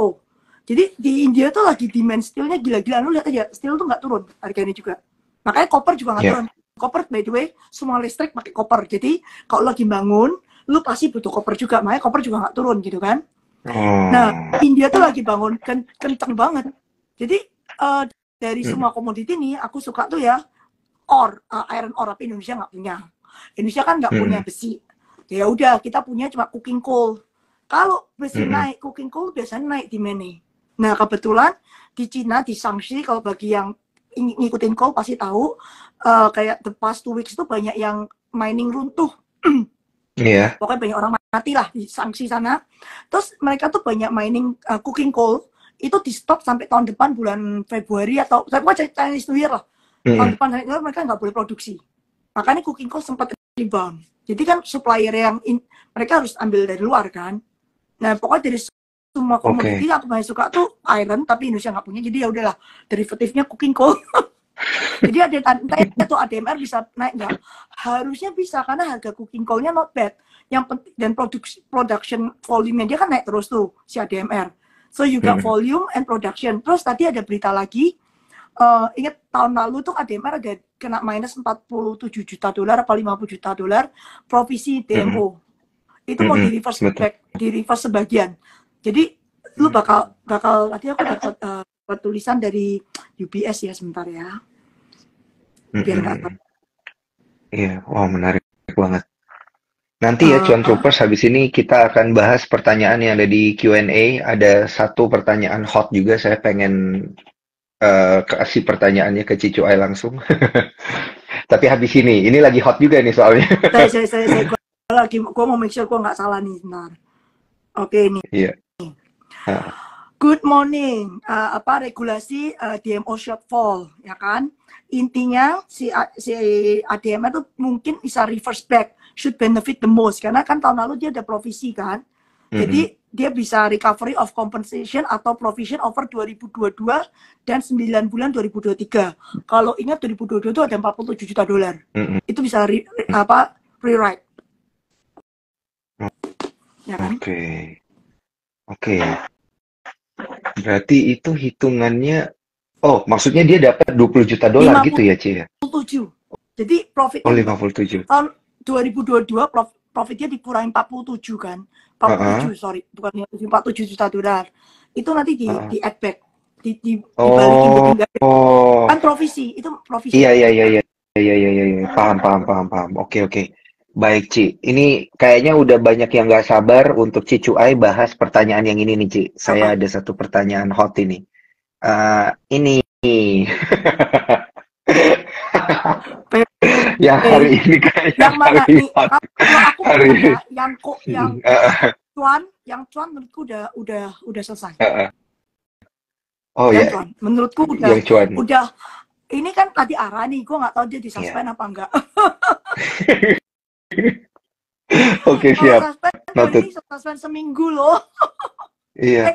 Jadi di India tuh lagi demand steelnya gila-gilaan. Lu lihat aja, steel tuh nggak turun harganya juga. Makanya copper juga nggak turun. Copper by the way, semua listrik pakai copper. Jadi kalau lagi bangun, lu pasti butuh copper juga. Makanya copper juga nggak turun gitu kan. Nah, India tuh lagi bangun kenceng banget. Jadi dari semua komoditi nih, aku suka tuh ya iron ore, tapi Indonesia nggak punya. Indonesia kan nggak punya besi. Ya udah, kita punya cuma coking coal. Kalau besi naik, coking coal biasanya naik demand-nya. Nah, kebetulan di Cina, di Shaanxi, kalau bagi yang ngikutin coal pasti tahu, kayak the past 2 weeks tuh banyak yang mining runtuh. Pokoknya banyak orang mati lah di Shaanxi sana. Terus mereka tuh banyak mining coking coal, itu di stop sampai tahun depan bulan Februari atau Chinese New Year lah. Tahun depan mereka nggak boleh produksi. Makanya coking coal sempat rebound. Jadi kan supplier yang mereka harus ambil dari luar kan. Nah pokoknya dari semua komoditi aku paling suka tuh iron, tapi Indonesia nggak punya. Jadi ya udahlah, derivatifnya coking coal. Jadi atau ADMR bisa naik nggak? Harusnya bisa karena harga coking coal-nya not bad. Yang penting dan production volume-nya dia kan naik terus tuh si ADMR. So you got volume and production. Terus tadi ada berita lagi. Ingat tahun lalu tuh ADMR ada kena minus 47 juta dolar apa 50 juta dolar provisi DMO. Itu mau di reverse sebagian. Jadi lu bakal tadi aku dapat tulisan dari UBS ya, sebentar ya. Biar nggak tahu. Iya, wah menarik banget. Nanti ya Cuan Troopers, habis ini kita akan bahas pertanyaan yang ada di Q&A. Ada satu pertanyaan hot juga, saya pengen kasih pertanyaannya ke Cicu Ai langsung. Tapi habis ini lagi hot juga nih soalnya. Gue mau make sure gue nggak salah nih, sebentar. Oke, ini. Iya. Good morning. Regulasi DMO shortfall, ya kan? Intinya si ADM itu mungkin bisa reverse back, should benefit the most, karena kan tahun lalu dia ada provisi kan. Jadi dia bisa recovery of compensation atau provision over 2022 dan 9 bulan 2023. Kalau ingat 2022 itu ada 47 juta dolar. Itu bisa rewrite. Ya kan? Oke. Berarti itu hitungannya, maksudnya dia dapat 20 juta dolar gitu ya, Ci? 57. Jadi profitnya 57. Tahun 2022 profitnya dikurangi 47 kan. 47, sorry, bukan 47 juta dolar. Itu nanti di add back, dibalikin kan provisi, itu provisi. Iya. Paham. Oke. Baik, Ci. Ini kayaknya udah banyak yang nggak sabar untuk Cicu Ai bahas pertanyaan yang ini nih, Ci. Saya ada satu pertanyaan hot ini. Ini. Yang hari ini kayaknya yang mana nih? Aku hari ini. Yang cuan menurutku udah selesai. Oh ya. Cuan. Menurutku udah. Ini kan tadi arah nih, gue nggak tahu dia disuspend apa enggak. Oke, siap. Ini suspend seminggu loh. Iya.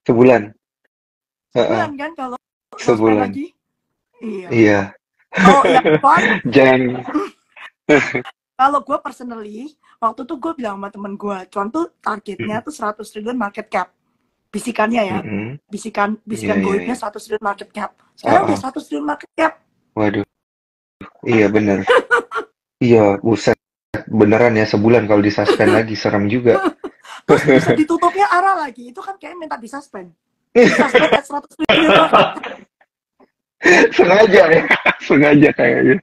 Sebulan. Sebulan kan kalau sebulan lagi. Iya. Oh ya, Pak. Jangan. Kalau gue personally, waktu itu gue bilang sama temen gue, cuan tuh targetnya tuh 100 triliun market cap. Bisikannya ya, bisikan Iya, iya, goibnya iya. 100 triliun market cap. Ah, Sekarang udah ah. 100 triliun market cap. Waduh, iya bener. Iya, buset. Beneran ya, sebulan kalau disuspend lagi, serem juga. Terus bisa ditutupnya arah lagi. Itu kan kayak minta disuspend. Disuspend at 100 triliun market cap. Sengaja ya, sengaja kayaknya.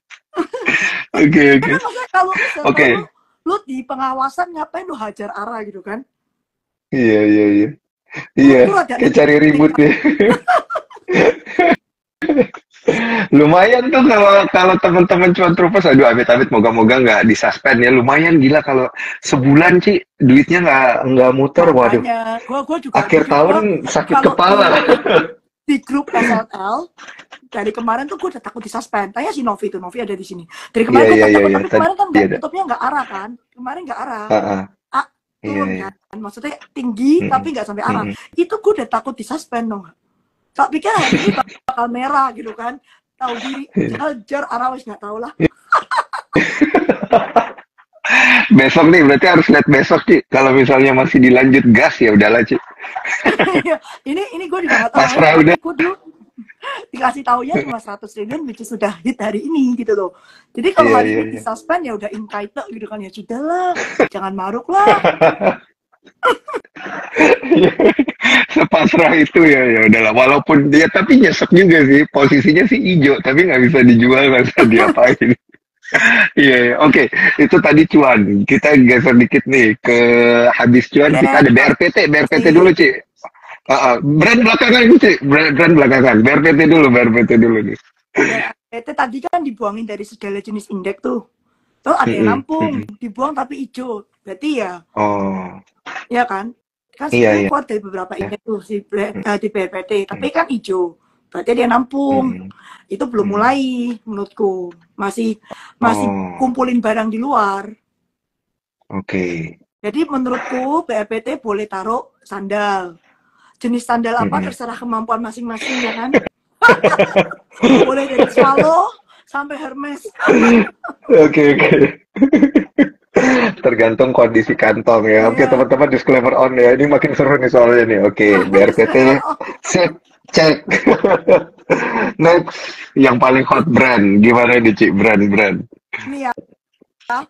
Oke, Ya oke. kan maksudnya kalau Oke, circle lu di pengawasan ngapain lu hajar arah gitu kan? iya, iya, iya. Iya, Menurut gue rada kayak cari ribut ya. Lumayan tuh kalau kalau teman-teman cuan trupers, aduh amit-amit moga-moga nggak disuspend ya. Lumayan gila kalau sebulan sih duitnya nggak muter, waduh. makanya gue juga Akhir gua tahun sakit kalau kepala. di grup SLL dari kemarin tuh gue udah takut disuspend. Tanya si Novi tuh, Novi ada di sini. Dari Iya, kemarin gue iya, udah iya, takut, iya. tapi Tadi kemarin kan nggak ada. tutupnya nggak arah kan? Kemarin nggak arah. Heeh. A, Iya, turun iya. kan? Maksudnya tinggi Mm-mm. tapi nggak sampai arah. Mm-mm. Itu gue udah takut disuspend dong. Tak pikir hari ini bakal merah gitu kan? Tahu diri, hajar arah wis nggak tahu lah. Besok nih berarti harus lihat besok Ci. Kalau misalnya masih dilanjut gas ya udahlah Ci. ini gue juga nggak tahu. Pasrah Tapi udah. gue dulu dikasih taunya cuma 100 triliun which is sudah hit hari ini gitu loh. Jadi kalau Iya, hari iya, ini iya. disuspend ya udah entitled gitu kan, ya sudah lah, jangan maruk lah. Sepasrah itu ya ya udahlah. Walaupun dia tapi nyesek juga sih. Posisinya sih hijau tapi nggak bisa dijual, nggak bisa diapain. Iya, iya. Oke. Itu tadi cuan. Kita geser dikit nih ke habis cuan kita ada BRPT. BRPT dulu Ci. Brand belakangan Ci. Brand belakangan. BRPT dulu nih. BRPT tadi kan dibuangin dari segala jenis indeks tuh. Tuh ada yang Mm-mm, nampung, mm-mm. dibuang tapi hijau. Berarti Oh, ya kan? Kan iya, sebenarnya iya. keluar dari beberapa indeks tuh di BRPT, tapi Mm, kan hijau. Berarti dia nampung. mm-mm, Itu belum mm. mulai menurutku. Masih masih Oh, kumpulin barang di luar. oke. Jadi menurutku BRPT boleh taruh sandal. Jenis sandal apa Mm-mm. terserah kemampuan masing-masing ya kan. Boleh dari Swallow sampai Hermes. Oke, oke. Tergantung kondisi kantong ya. Oke, Iya. teman-teman disclaimer on ya. Ini makin seru nih soalnya nih. Oke, BRPT Disclaimer oh. sip, cek. Next, yang paling hot brand. Gimana nih, Ci? Brand. Ini ya,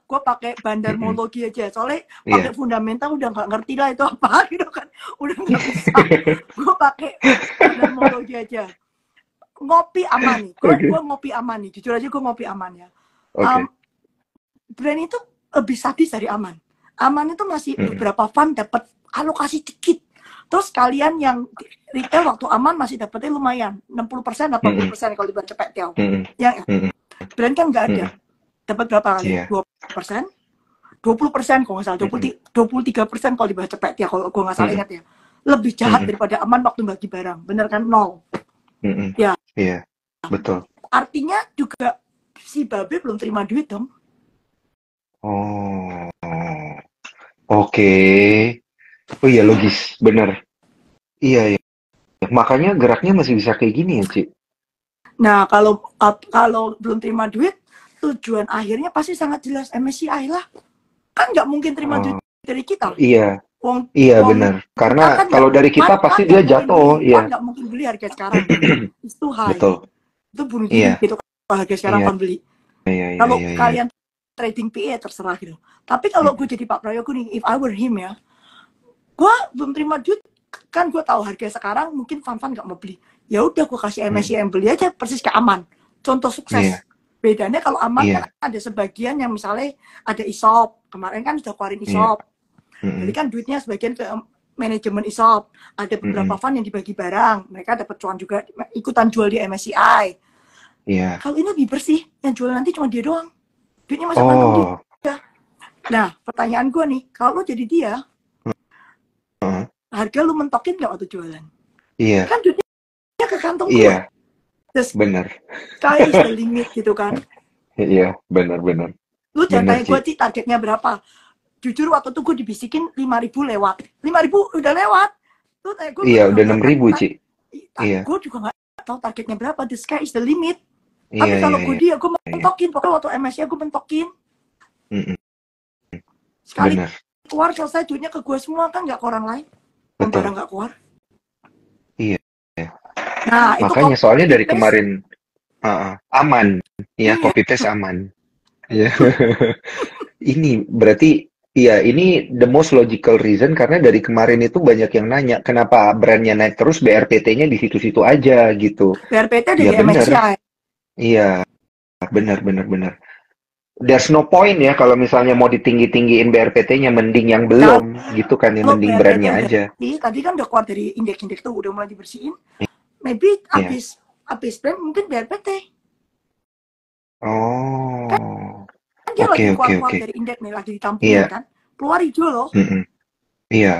gue pakai Mm-mm. bandarmologi aja. Soalnya pakai Iya. fundamental udah nggak ngerti lah itu apa gitu kan. Udah nggak bisa. Gue pakai bandarmologi aja. Ngopi aman nih. Oke, Gue ngopi aman nih. Jujur aja gue ngopi aman ya. oke. Brand itu lebih sadis dari aman. Aman itu masih Mm-mm. beberapa fund dapat alokasi dikit. Terus kalian yang retail waktu aman masih dapetnya lumayan. 60%, Mm-mm. 80% kalau dibaca Petel. Mm-mm. Ya, Mm-mm. brand kan nggak ada. Mm-mm. Dapat berapa kali? Iya. 2%? 20% kalau nggak salah. Mm-mm. 23% kalau dibaca Petel, kalau gue nggak salah Mm-mm. ingat ya. Lebih jahat Mm-mm. daripada aman waktu bagi barang. Bener kan? 0. Mm-mm. Ya, Iya, betul. artinya juga si Babe belum terima duit dong. Oh, oke. Oh iya, logis. Bener. Iya, iya. Makanya geraknya masih bisa kayak gini ya, Ci? Nah, kalau belum terima duit, tujuan akhirnya pasti sangat jelas MSCI lah. Kan nggak mungkin terima duit Oh, dari kita. iya. Wong, Iya, wong benar. kita Karena kan kalau dari kita pan pasti nggak dia mungkin jatuh, beli, iya. pan nggak mungkin beli harga sekarang. It's too high. Betul. Itu bunuh diri Iya, gitu. Kalau harga sekarang iya, pan beli. iya, iya, Kalau iya, iya. kalian trading PE terserah gitu. Tapi kalau Mm, gue jadi Pak Prayogo nih, if I were him ya, gue belum terima duit, kan gue tahu harga sekarang mungkin fan-fan nggak mau beli. Ya udah gue kasih mm, MSCI yang beli aja persis kayak aman. Contoh iya, sukses. Bedanya kalau aman iya, kan ada sebagian yang misalnya ada ISOP. Kemarin kan sudah keluarin iya. ISOP. Jadi Mm-mm, kan duitnya sebagian ke manajemen ISOP. Ada beberapa mm-mm, fund yang dibagi barang. Mereka dapat cuan juga ikutan jual di MSCI. iya. Kalau ini lebih bersih, yang jual nanti cuma dia doang. Duitnya masuk kantong dia. Oh, Nah, pertanyaan gue nih, kalau lo jadi dia, heeh, harga lu mentokin nggak waktu jualan? iya, Kan duitnya ke kantong gue. iya, The benar. sky is the limit gitu kan. Iya, benar. Lu jangan Benar, tanya gue Ci. sih targetnya berapa. Jujur waktu itu gue dibisikin 5.000 lewat. 5.000 udah lewat. Lu tanya gue Iya, juga udah nggak 6.000, tahu. Ci. Iya, Gue juga nggak tahu targetnya berapa. The sky is the limit. iya, Tapi kalau iya, gue iya, dia, gue iya. mentokin. Pokoknya waktu MSC gue mentokin. Mm-mm. Sekali Benar, keluar selesai duitnya ke gue semua kan, nggak ke orang lain. Barang betul. nggak keluar. Iya. Nah itu Makanya soalnya copy dari paste. kemarin aman, ya Iya. copy paste aman. Ya. Ini berarti iya ini the most logical reason karena dari kemarin itu banyak yang nanya kenapa brandnya naik terus BRPT-nya di situ-situ aja gitu. BRPT Ya dari bener, MSCI. iya bener bener bener. There's no point ya kalau misalnya mau ditinggi-tinggiin BRPT-nya mending yang belum gitu kan ya Kalau mending BRPT brandnya udah aja. tadi kan udah keluar dari indeks-indeks tuh, udah mulai dibersihin. Maybe Iya. habis brand mungkin BRPT. Oh, Kan dia oke lagi oke keluar-keluar oke. dari indeks nih, lagi ditampungin Iya, kan. Keluar hijau loh. mm-mm. Iya.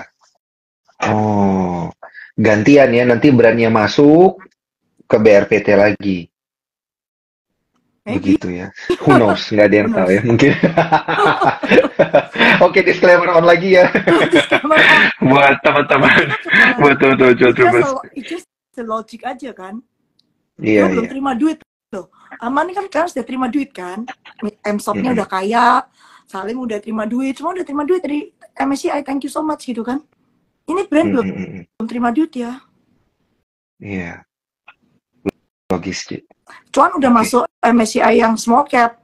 Oh, gantian ya nanti brandnya masuk ke BRPT lagi. Maybe. Begitu ya. Who knows? Nggak ada Who yang tahu ya. knows? Mungkin. Oke, disclaimer on lagi ya. Disclaimer on. Buat Tapi teman-teman. kita cuma Buat teman-teman YouTubers. it's just the logic aja kan. Iya, Gue belum iya. terima duit loh. Aman kan sekarang sudah terima duit kan. MSOP-nya Mm-mm, udah kaya. Salim udah terima duit. Semua udah terima duit dari MSCI. Thank you so much gitu kan. Ini brand mm-mm, belum mm-mm. terima duit ya. Iya, logis, Ci. Cuan udah Oke. masuk MSCI yang small cap.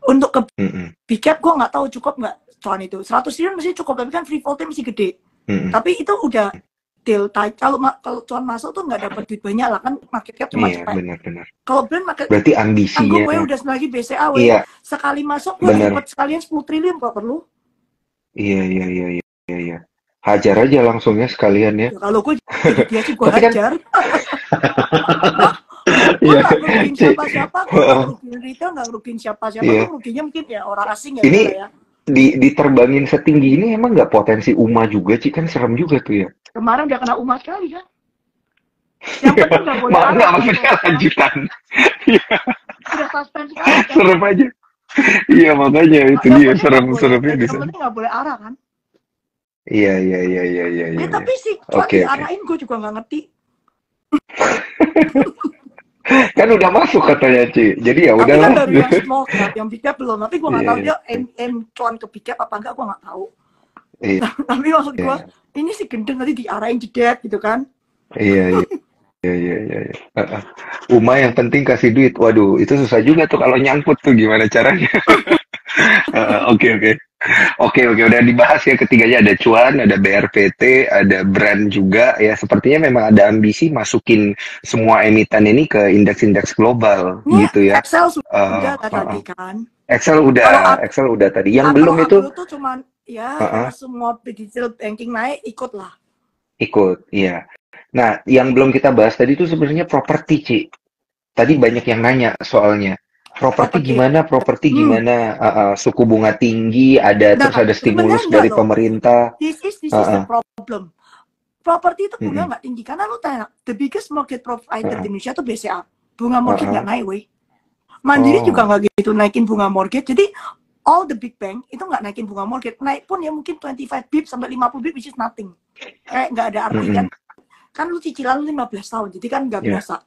Untuk ke Mm-mm, big cap gue nggak tahu cukup nggak cuan itu. 100 triliun masih cukup. Tapi kan free floatnya masih gede. mm-mm. Tapi itu udah deal tight. Kalau cuan masuk tuh nggak dapat duit banyak lah kan, market cap cuma Iya, cepet. benar-benar. Kalau brand market Berarti tanggung gue ambisinya, udah lagi BCA we. iya, Sekali masuk gue benar. dapat sekalian 10 triliun kalau perlu. Iya, iya, iya, iya, iya, iya. Hajar aja langsungnya sekalian ya. Ya, kalau gue jadi dia sih gue Tapi kan, hajar. Gue iya, nggak ngerugiin Ci. siapa-siapa, gue nggak ngerugiin retail, nggak ngerugiin siapa-siapa. Gue Iya. ngerugiinnya mungkin ya orang asing ya Ini udahlah ya. diterbangin setinggi ini emang nggak potensi UMA juga, Ci? Kan serem juga tuh ya. Kemarin udah kena umat sekali kan. Yang penting nggak boleh Nggak arah kan maksudnya kalau sekarang. lanjutan. Udah suspend sekarang kan. Serem aja. Iya, makanya itu Yang dia penting nggak boleh, serem-seremnya di yang sana. penting nggak boleh arah kan. Iya, iya, iya, iya, iya, iya, Ya iya. tapi sih cuan Oke, oke. diarahin gue juga nggak ngerti. Kan udah masuk katanya, Ci. Jadi ya Tapi kan udahlah. baru yang small cap, yang big cap belum. Tapi gue nggak Iya, tahu iya, dia aim cuan ke big cap apa enggak, gue nggak tahu. iya, Tapi maksud gue, iya, ini sih gendeng nanti diarahin jedet gitu kan. iya, iya. Iya, iya, iya, iya. Heeh. Uma yang penting kasih duit. Waduh, itu susah juga tuh kalau nyangkut tuh gimana caranya. Oke, oke. Oke, oke, udah dibahas ya ketiganya ada cuan, ada BRPT, ada brand juga ya. Sepertinya memang ada ambisi masukin semua emiten ini ke indeks-indeks global Ini gitu ya. Excel Eh, sudah tadi kan. Kalau Excel udah tadi. Yang Atau belum itu Abdul tuh cuman ya uh-uh, karena semua digital banking naik ikut lah. ikut, iya. Nah, yang belum kita bahas tadi itu sebenarnya properti, Ci. Tadi banyak yang nanya soalnya. Properti. Properti Hmm. gimana? Suku bunga tinggi, ada terus Nah, ada sebenarnya stimulus enggak dari loh. pemerintah. This is the Uh-uh, problem. Properti itu bunga mm-mm, nggak tinggi karena lu tanya the biggest mortgage provider di uh-uh, Indonesia tuh BCA. Bunga mortgage nggak uh-uh. naik, weh. Mandiri juga Oh, nggak gitu naikin bunga mortgage. Jadi all the big bank itu nggak naikin bunga mortgage. Naik pun ya mungkin 25 bip sampai 50 bip which is nothing. Kayak nggak ada arti kan. mm-mm, Kan lu cicilan lu 15 tahun, jadi kan nggak ya, berasa.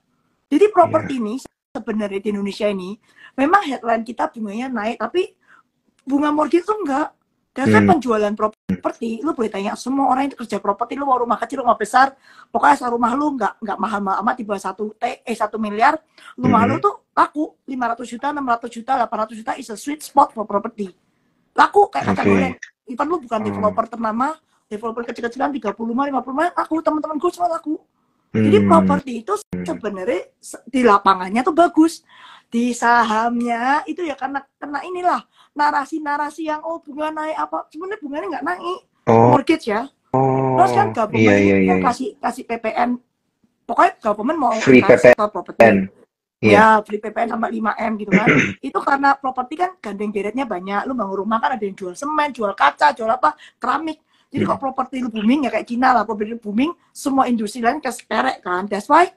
Jadi ya, properti ini sebenarnya di Indonesia ini memang headline kita bunganya naik, tapi bunga mortgage itu enggak. Dasar mm, penjualan properti, lu boleh tanya semua orang yang kerja properti, lu mau rumah kecil, rumah besar, pokoknya asal rumah lu nggak mahal-mahal amat di bawah 1 miliar, rumah lu mm-mm, tuh laku 500 juta, 600 juta, 800 juta is a sweet spot for property. Laku kayak kacang goreng. oke. Even lu bukan Oh, developer ternama, developer kecil-kecilan 35, 50, aku teman-teman gue semua laku. Jadi hmm, properti itu sebenarnya di lapangannya tuh bagus. Di sahamnya itu ya karena kena inilah narasi-narasi yang oh bunga naik apa, sebenarnya bunganya nggak naik. oh, Mortgage ya. Terus kan oh, iya, government ini iya, iya, kan iya. kasih PPN. Pokoknya government mau Free encourage sektor PPN, properti. iya. Ya, free PPN sampai 5M gitu kan. Itu karena properti kan gandeng deretnya banyak. Lu bangun rumah kan ada yang jual semen, jual kaca, jual apa, keramik. Jadi Mm, kalau properti lu booming ya kayak Cina lah, properti booming, semua industri lain keserek kan. That's why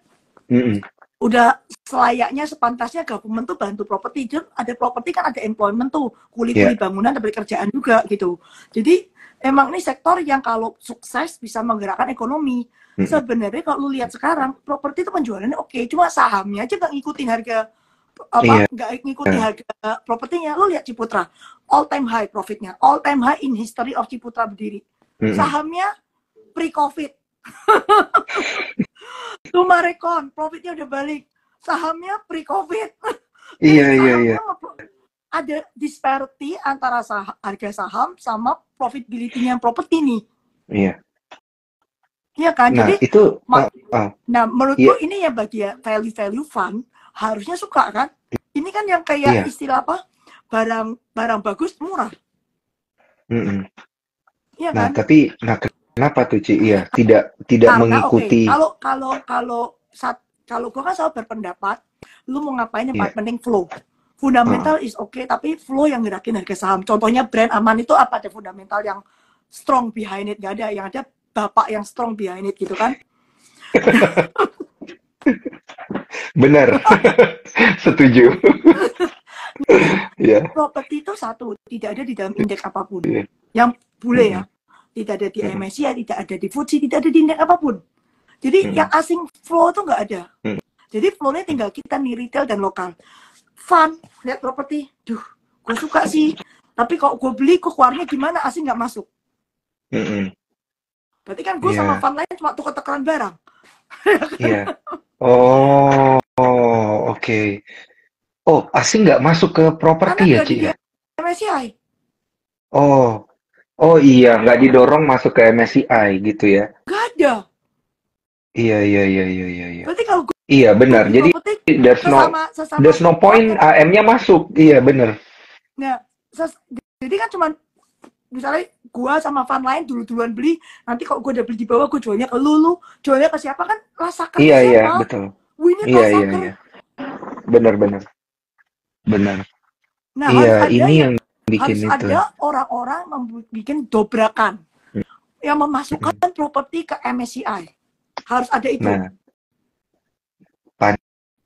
mm-mm, udah selayaknya sepantasnya government tuh bantu properti. Dan ada properti kan ada employment tuh, kuli-kuli iya, bangunan dapat kerjaan juga gitu. Jadi emang ini sektor yang kalau sukses bisa menggerakkan ekonomi. mm-mm, Sebenarnya kalau lu lihat sekarang properti itu penjualannya oke, cuma sahamnya aja nggak ngikutin harga Iya. nggak ngikuti harga propertinya. Lo lihat Ciputra, all time high profitnya, all time high in history of Ciputra berdiri. Sahamnya pre-covid. Tumarekon profitnya udah balik, sahamnya pre-covid. Iya. Ada disparity antara harga saham sama profitability-nya properti nih. Iya. Iya kan? Nah, Jadi itu nah menurutku ini ya bagi value fund harusnya suka kan. Ini kan yang kayak istilah apa? Barang bagus murah. Iya Nah, kan? tapi kenapa tuh Ci? Iya, tidak Karena, mengikuti. Kalau gue kan selalu berpendapat, lu mau ngapain yang paling penting flow. Fundamental is okay, tapi flow yang gerakin harga saham. Contohnya brand aman itu apa, ada fundamental yang strong behind it, gak ada. Yang ada bapak yang strong behind it gitu kan. Benar. Setuju. Properti itu satu, tidak ada di dalam indeks apapun. Yang boleh ya, tidak ada di MSCI, tidak ada di FTSE, tidak ada di indeks apapun. Jadi yang asing flow itu nggak ada. Jadi flow-nya tinggal kita nih retail dan lokal. Fun, lihat properti, gue suka sih. Tapi kalau gue beli, kok keluarnya gimana, asing nggak masuk. Berarti kan gue sama fund lain cuma tukar-tukaran barang. Iya. Oh, oke. Oh, asing nggak masuk ke properti ya, Ci? MSCI. Oh iya, nggak didorong masuk ke MSCI gitu ya? Nggak ada. Iya. Berarti kalau gue benar. Jadi there's no point AM-nya masuk. Iya, benar. Nah, jadi kan cuman misalnya gue sama fund lain duluan beli, nanti kalau gue udah beli di bawah, gue jualnya ke lu jualnya ke siapa kan, rasakan ke siapa. Iya, betul. Iya. Benar. Nah, ini yang bikin harus itu. ada orang-orang bikin dobrakan yang memasukkan properti ke MSCI. Harus ada itu. Nah,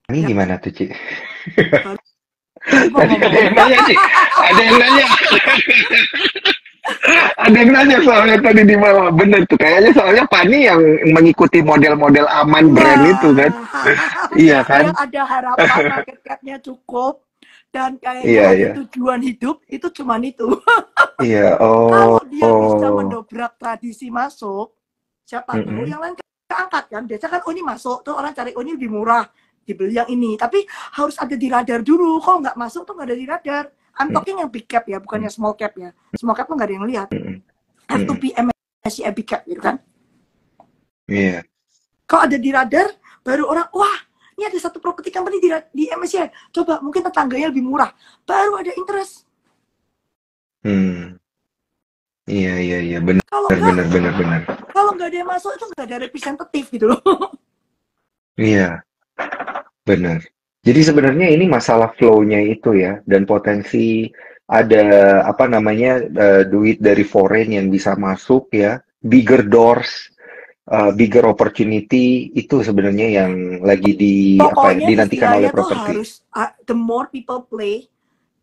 ini gimana tuh, Ci? Tadi ada yang nanya, Ci. Ada yang nanya soalnya tadi di bawah. Bener tuh, kayaknya soalnya Pani yang mengikuti model-model aman brand itu kan. Iya kan? Yang ada harapan market cap-nya cukup dan kayaknya tujuan hidup itu cuman itu. Iya. Kalau dia bisa mendobrak tradisi masuk, siapa tahu yang lain keangkat kan. Biasanya kan ini masuk tuh orang cari ini lebih murah, dibeli yang ini. Tapi harus ada di radar dulu. Kalau nggak masuk tuh nggak ada di radar. I'm talking yang big cap ya, bukannya small cap ya. Small cap tuh nggak ada yang lihat. Have to be MSCI big cap gitu kan. Iya. Kalau ada di radar, baru orang, wah, ini ada satu properti company di MSCI. Coba, mungkin tetangganya lebih murah. Baru ada interest. Iya. Benar. Kalau nggak ada yang masuk, itu nggak ada representatif gitu loh. Iya. Benar. Jadi sebenarnya ini masalah flow-nya itu ya, dan potensi ada duit dari foreign yang bisa masuk ya, bigger doors, bigger opportunity itu sebenarnya yang lagi dinantikan oleh properti. Harus the more people play,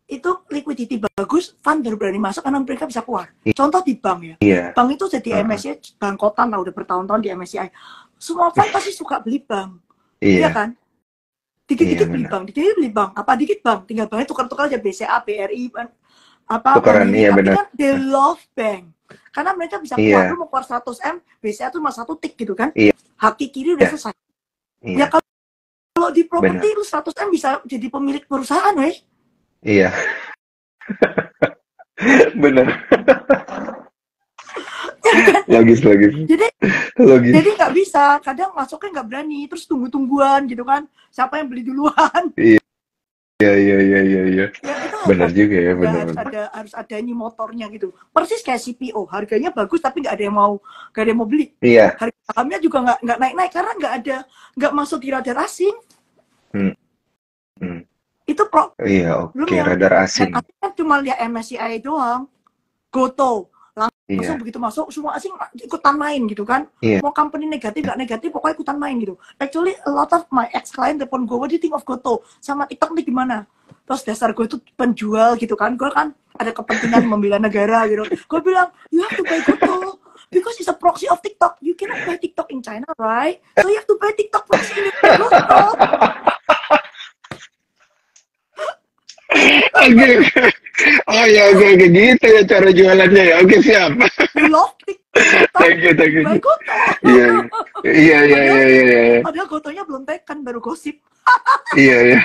itu liquidity bagus, fund baru berani masuk karena mereka bisa keluar. Contoh di bank ya, bank itu jadi MSCI, bank Kotan lah udah bertahun-tahun di MSCI. Semua fund pasti suka beli bank, iya kan? Dikit-dikit beli bank, apa dikit bank, tinggal banknya tukar-tukar aja BCA, BRI, tukaran, tapi kan they love bank, karena mereka bisa keluar, lu mau keluar 100M, BCA tuh cuma satu tik gitu kan, haki kiri udah selesai. Ya kalau di properti lu 100M bisa jadi pemilik perusahaan, weh. Iya. Bener. Logis. Jadi nggak bisa, kadang masuknya nggak berani, terus tungguan gitu kan, siapa yang beli duluan. Iya. Ya, benar juga ya, benar. Harus ada ini motornya gitu. Persis kayak CPO, harganya bagus tapi nggak ada yang mau beli. Iya. Harga sahamnya juga nggak naik karena nggak masuk di radar asing. Itu iya, radar asing. Yang asing kan cuma lihat MSCI doang, Goto. Langsung begitu masuk, semua asing ikutan main gitu kan. Mau company negatif, nggak negatif, pokoknya ikutan main gitu. Actually, a lot of my ex-client telepon gue, what do you think of Goto? Sama TikTok nih gimana? Terus dasar gue itu penjual gitu kan. Gue kan ada kepentingan membela negara gitu. Gue bilang, you have to buy Goto. Because it's a proxy of TikTok. You cannot buy TikTok in China, right? So you have to buy TikTok proxy in Goto. Oke, oke. Oh ya, oke, oke. Gitu ya cara jualannya ya. Oke, siap. You love TikTok, Thank you. buy Goto. Iya, iya, iya, Padahal, iya, iya, iya. padahal Gotonya belum tekan, baru gosip. Iya, iya.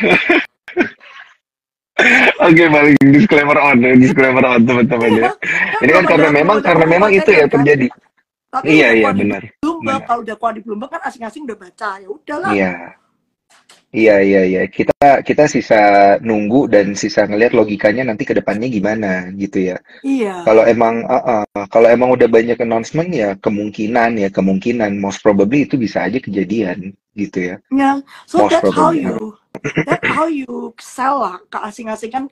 Oke, balik disclaimer on teman-teman ya. Iya, kan Ini kan belum ada karena proof memang of itu second ya kan. terjadi. Tapi Iya, udah iya, keluar di benar. Bloomberg, Benar. kalau udah keluar di Bloomberg kan asing-asing udah baca, ya udahlah. Iya. Iya, iya, iya. Kita sisa nunggu dan sisa ngelihat logikanya nanti ke depannya gimana gitu ya. Iya. Kalau emang udah banyak announcement ya kemungkinan most probably itu bisa aja kejadian gitu ya. Ya, so Most probably. that how you sell lah ke asing-asing kan.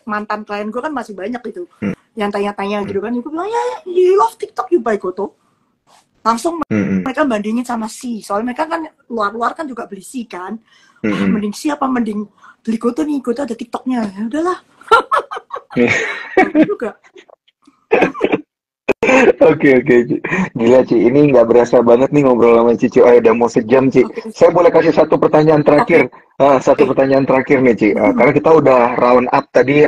Mantan klien gue kan masih banyak gitu Hmm, yang tanya-tanya gitu kan. Gue bilang ya, you love TikTok, you buy Goto. Langsung hmm, mereka bandingin sama C, soalnya mereka kan luar-luar kan juga beli C kan. hmm, Mending C apa mending beli Goto nih, Goto ada TikToknya, ya udahlah. hmm. Bagus juga. Oke, Ci. Gila, Ci. Ini nggak berasa banget nih ngobrol sama Cici. Udah mau sejam, Ci. Oke, Saya boleh kasih satu pertanyaan oke. terakhir. Satu pertanyaan terakhir nih, Ci. Karena kita udah round up tadi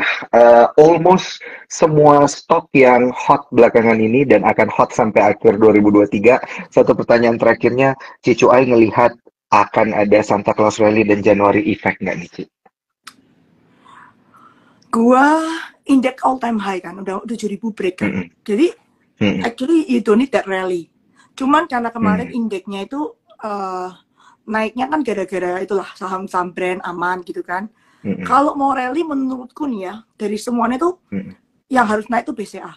almost semua stok yang hot belakangan ini dan akan hot sampai akhir 2023. Satu pertanyaan terakhirnya, Ci Cuai ngelihat akan ada Santa Claus Rally dan January Effect nggak nih, Ci? Gua indeks all time high kan, udah 7.000 break kan. Mm-mm. Jadi Mm-mm. actually you don't need that rally. Cuman karena kemarin Mm. indeksnya itu naiknya kan gara-gara itulah saham-saham brand aman gitu kan. Mm-mm. Kalau mau rally menurutku nih ya, dari semuanya tuh Mm-mm. yang harus naik itu BCA.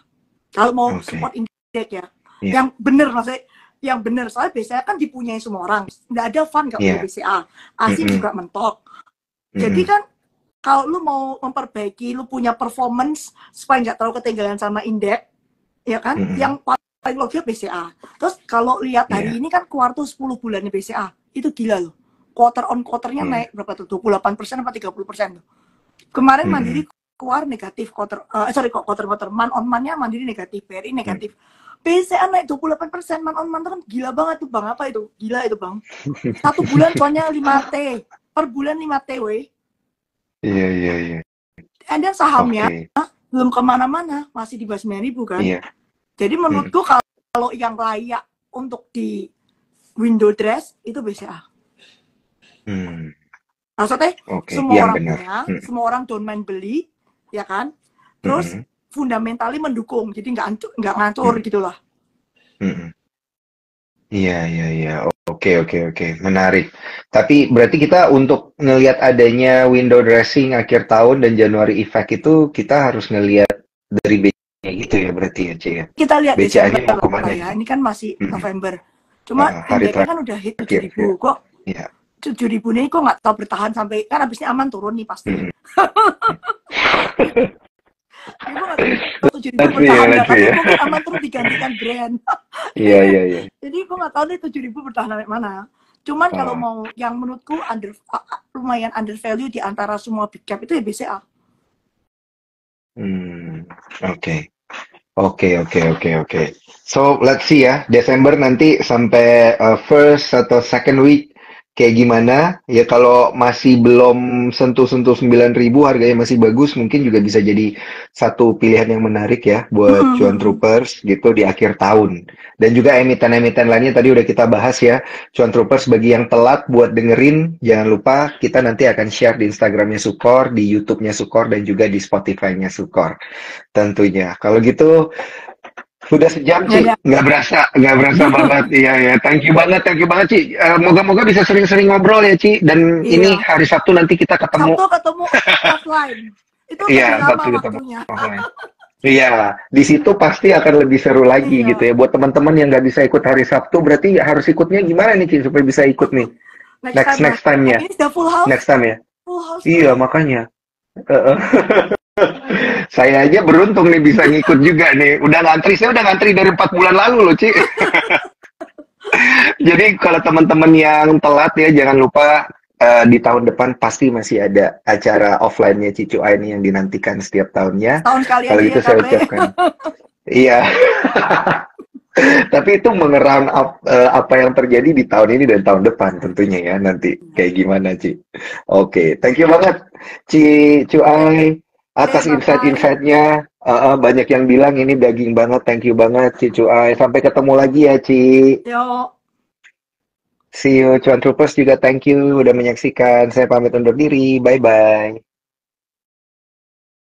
Kalau mau Oke. support indeks ya, Iya. yang bener maksudnya, yang bener. Soalnya BCA kan dipunyai semua orang. Nggak ada fund nggak punya Iya. BCA. Asing Mm-mm. juga mentok. Jadi Mm-mm. kan kalau lu mau memperbaiki, lu punya performance supaya nggak terlalu ketinggalan sama indeks, ya kan? Mm-mm. Yang paling logis BCA. Terus kalau lihat hari Iya. ini kan kuartal 10 bulannya BCA, itu gila loh. Quarter on quarternya Mm. naik berapa tuh? 28% apa 30% tuh. Kemarin Mandiri Mm-mm. keluar negatif quarter man on man-nya Mandiri negatif, BRI negatif. BCA naik 28%, man on man itu kan gila banget tuh Bang. Apa itu? Gila itu Bang. Satu bulan cuannya 5T. Per bulan 5T weh. Iya. And then sahamnya Oke. belum kemana-mana, masih di bawah 9.000 kan. Iya. Jadi menurutku kalau yang layak untuk di window dress itu BCA. Hmm. Maksudnya Oke, semua yang orang benar. punya, semua orang don't mind beli, ya kan? Terus Mm-mm. fundamentally mendukung, jadi nggak ngancur gitu lah. Mm-mm. Iya. Oke. Menarik. Tapi berarti kita untuk ngelihat adanya window dressing akhir tahun dan January effect itu kita harus ngelihat dari BCA gitu ya berarti ya, Ci ya. Kita lihat BCA-nya Desember mau kemana lah ya, ya? ini kan masih Mm-mm. November. Cuma Hari indeksnya kan udah hit terakhir. 7.000, kok Iya. 7.000 ini kok nggak tahu bertahan sampai, kan habisnya aman turun nih pasti. Mm-mm. Jadi gue nggak tahu 7.000 Let's see bertahan ya, nggak, let's see tapi ya. mungkin aman turun digantikan brand. Iya. Jadi gue nggak tahu nih 7.000 bertahan sampai mana. Cuman kalau Oh. mau yang menurutku lumayan under value di antara semua big cap itu ya BCA. Oke. So, let's see ya, Desember nanti sampai first atau second week kayak gimana? Ya kalau masih belum sentuh-sentuh 9.000 harganya masih bagus, mungkin juga bisa jadi satu pilihan yang menarik ya buat cuan troopers gitu di akhir tahun. Dan juga emiten-emiten lainnya tadi udah kita bahas ya. Cuan troopers bagi yang telat buat dengerin, jangan lupa kita nanti akan share di Instagramnya Sukor, di YouTube-nya Sukor, dan juga di Spotify-nya Sukor tentunya. Kalau gitu sudah sejam, Ci. Ya, Nggak berasa banget. Iya. Thank you banget, Ci. Moga-moga bisa sering-sering ngobrol ya, Ci. Dan ini Iya. hari Sabtu nanti kita ketemu. Sabtu ketemu offline. Itu Iya, lebih lama Sabtu ketemu waktunya. offline. Iya, di situ pasti akan lebih seru lagi Iya. gitu ya. Buat teman-teman yang nggak bisa ikut hari Sabtu, berarti harus ikutnya gimana nih, Ci, supaya bisa ikut nih? Next time ya. Ini sudah full house. Next time ya. Full house. Iya, makanya. Saya aja beruntung nih bisa ngikut juga nih. Saya udah ngantri dari 4 bulan lalu loh, Ci. Jadi kalau teman-teman yang telat ya, jangan lupa di tahun depan pasti masih ada acara offline-nya Cicu Aini yang dinantikan setiap tahunnya. Tahun sekali Kalau aja gitu ya, saya Kak, ucapkan. Iya. Tapi itu mengerang apa yang terjadi di tahun ini dan tahun depan tentunya ya nanti kayak gimana, Ci. Oke, thank you banget Ci Cuai. atas Bye-bye. insight-insightnya. Banyak yang bilang ini daging banget, thank you banget Ci Cuai. Sampai ketemu lagi ya Ci. Yo. See you, Cuan Troopers juga thank you udah menyaksikan. Saya pamit undur diri, bye-bye.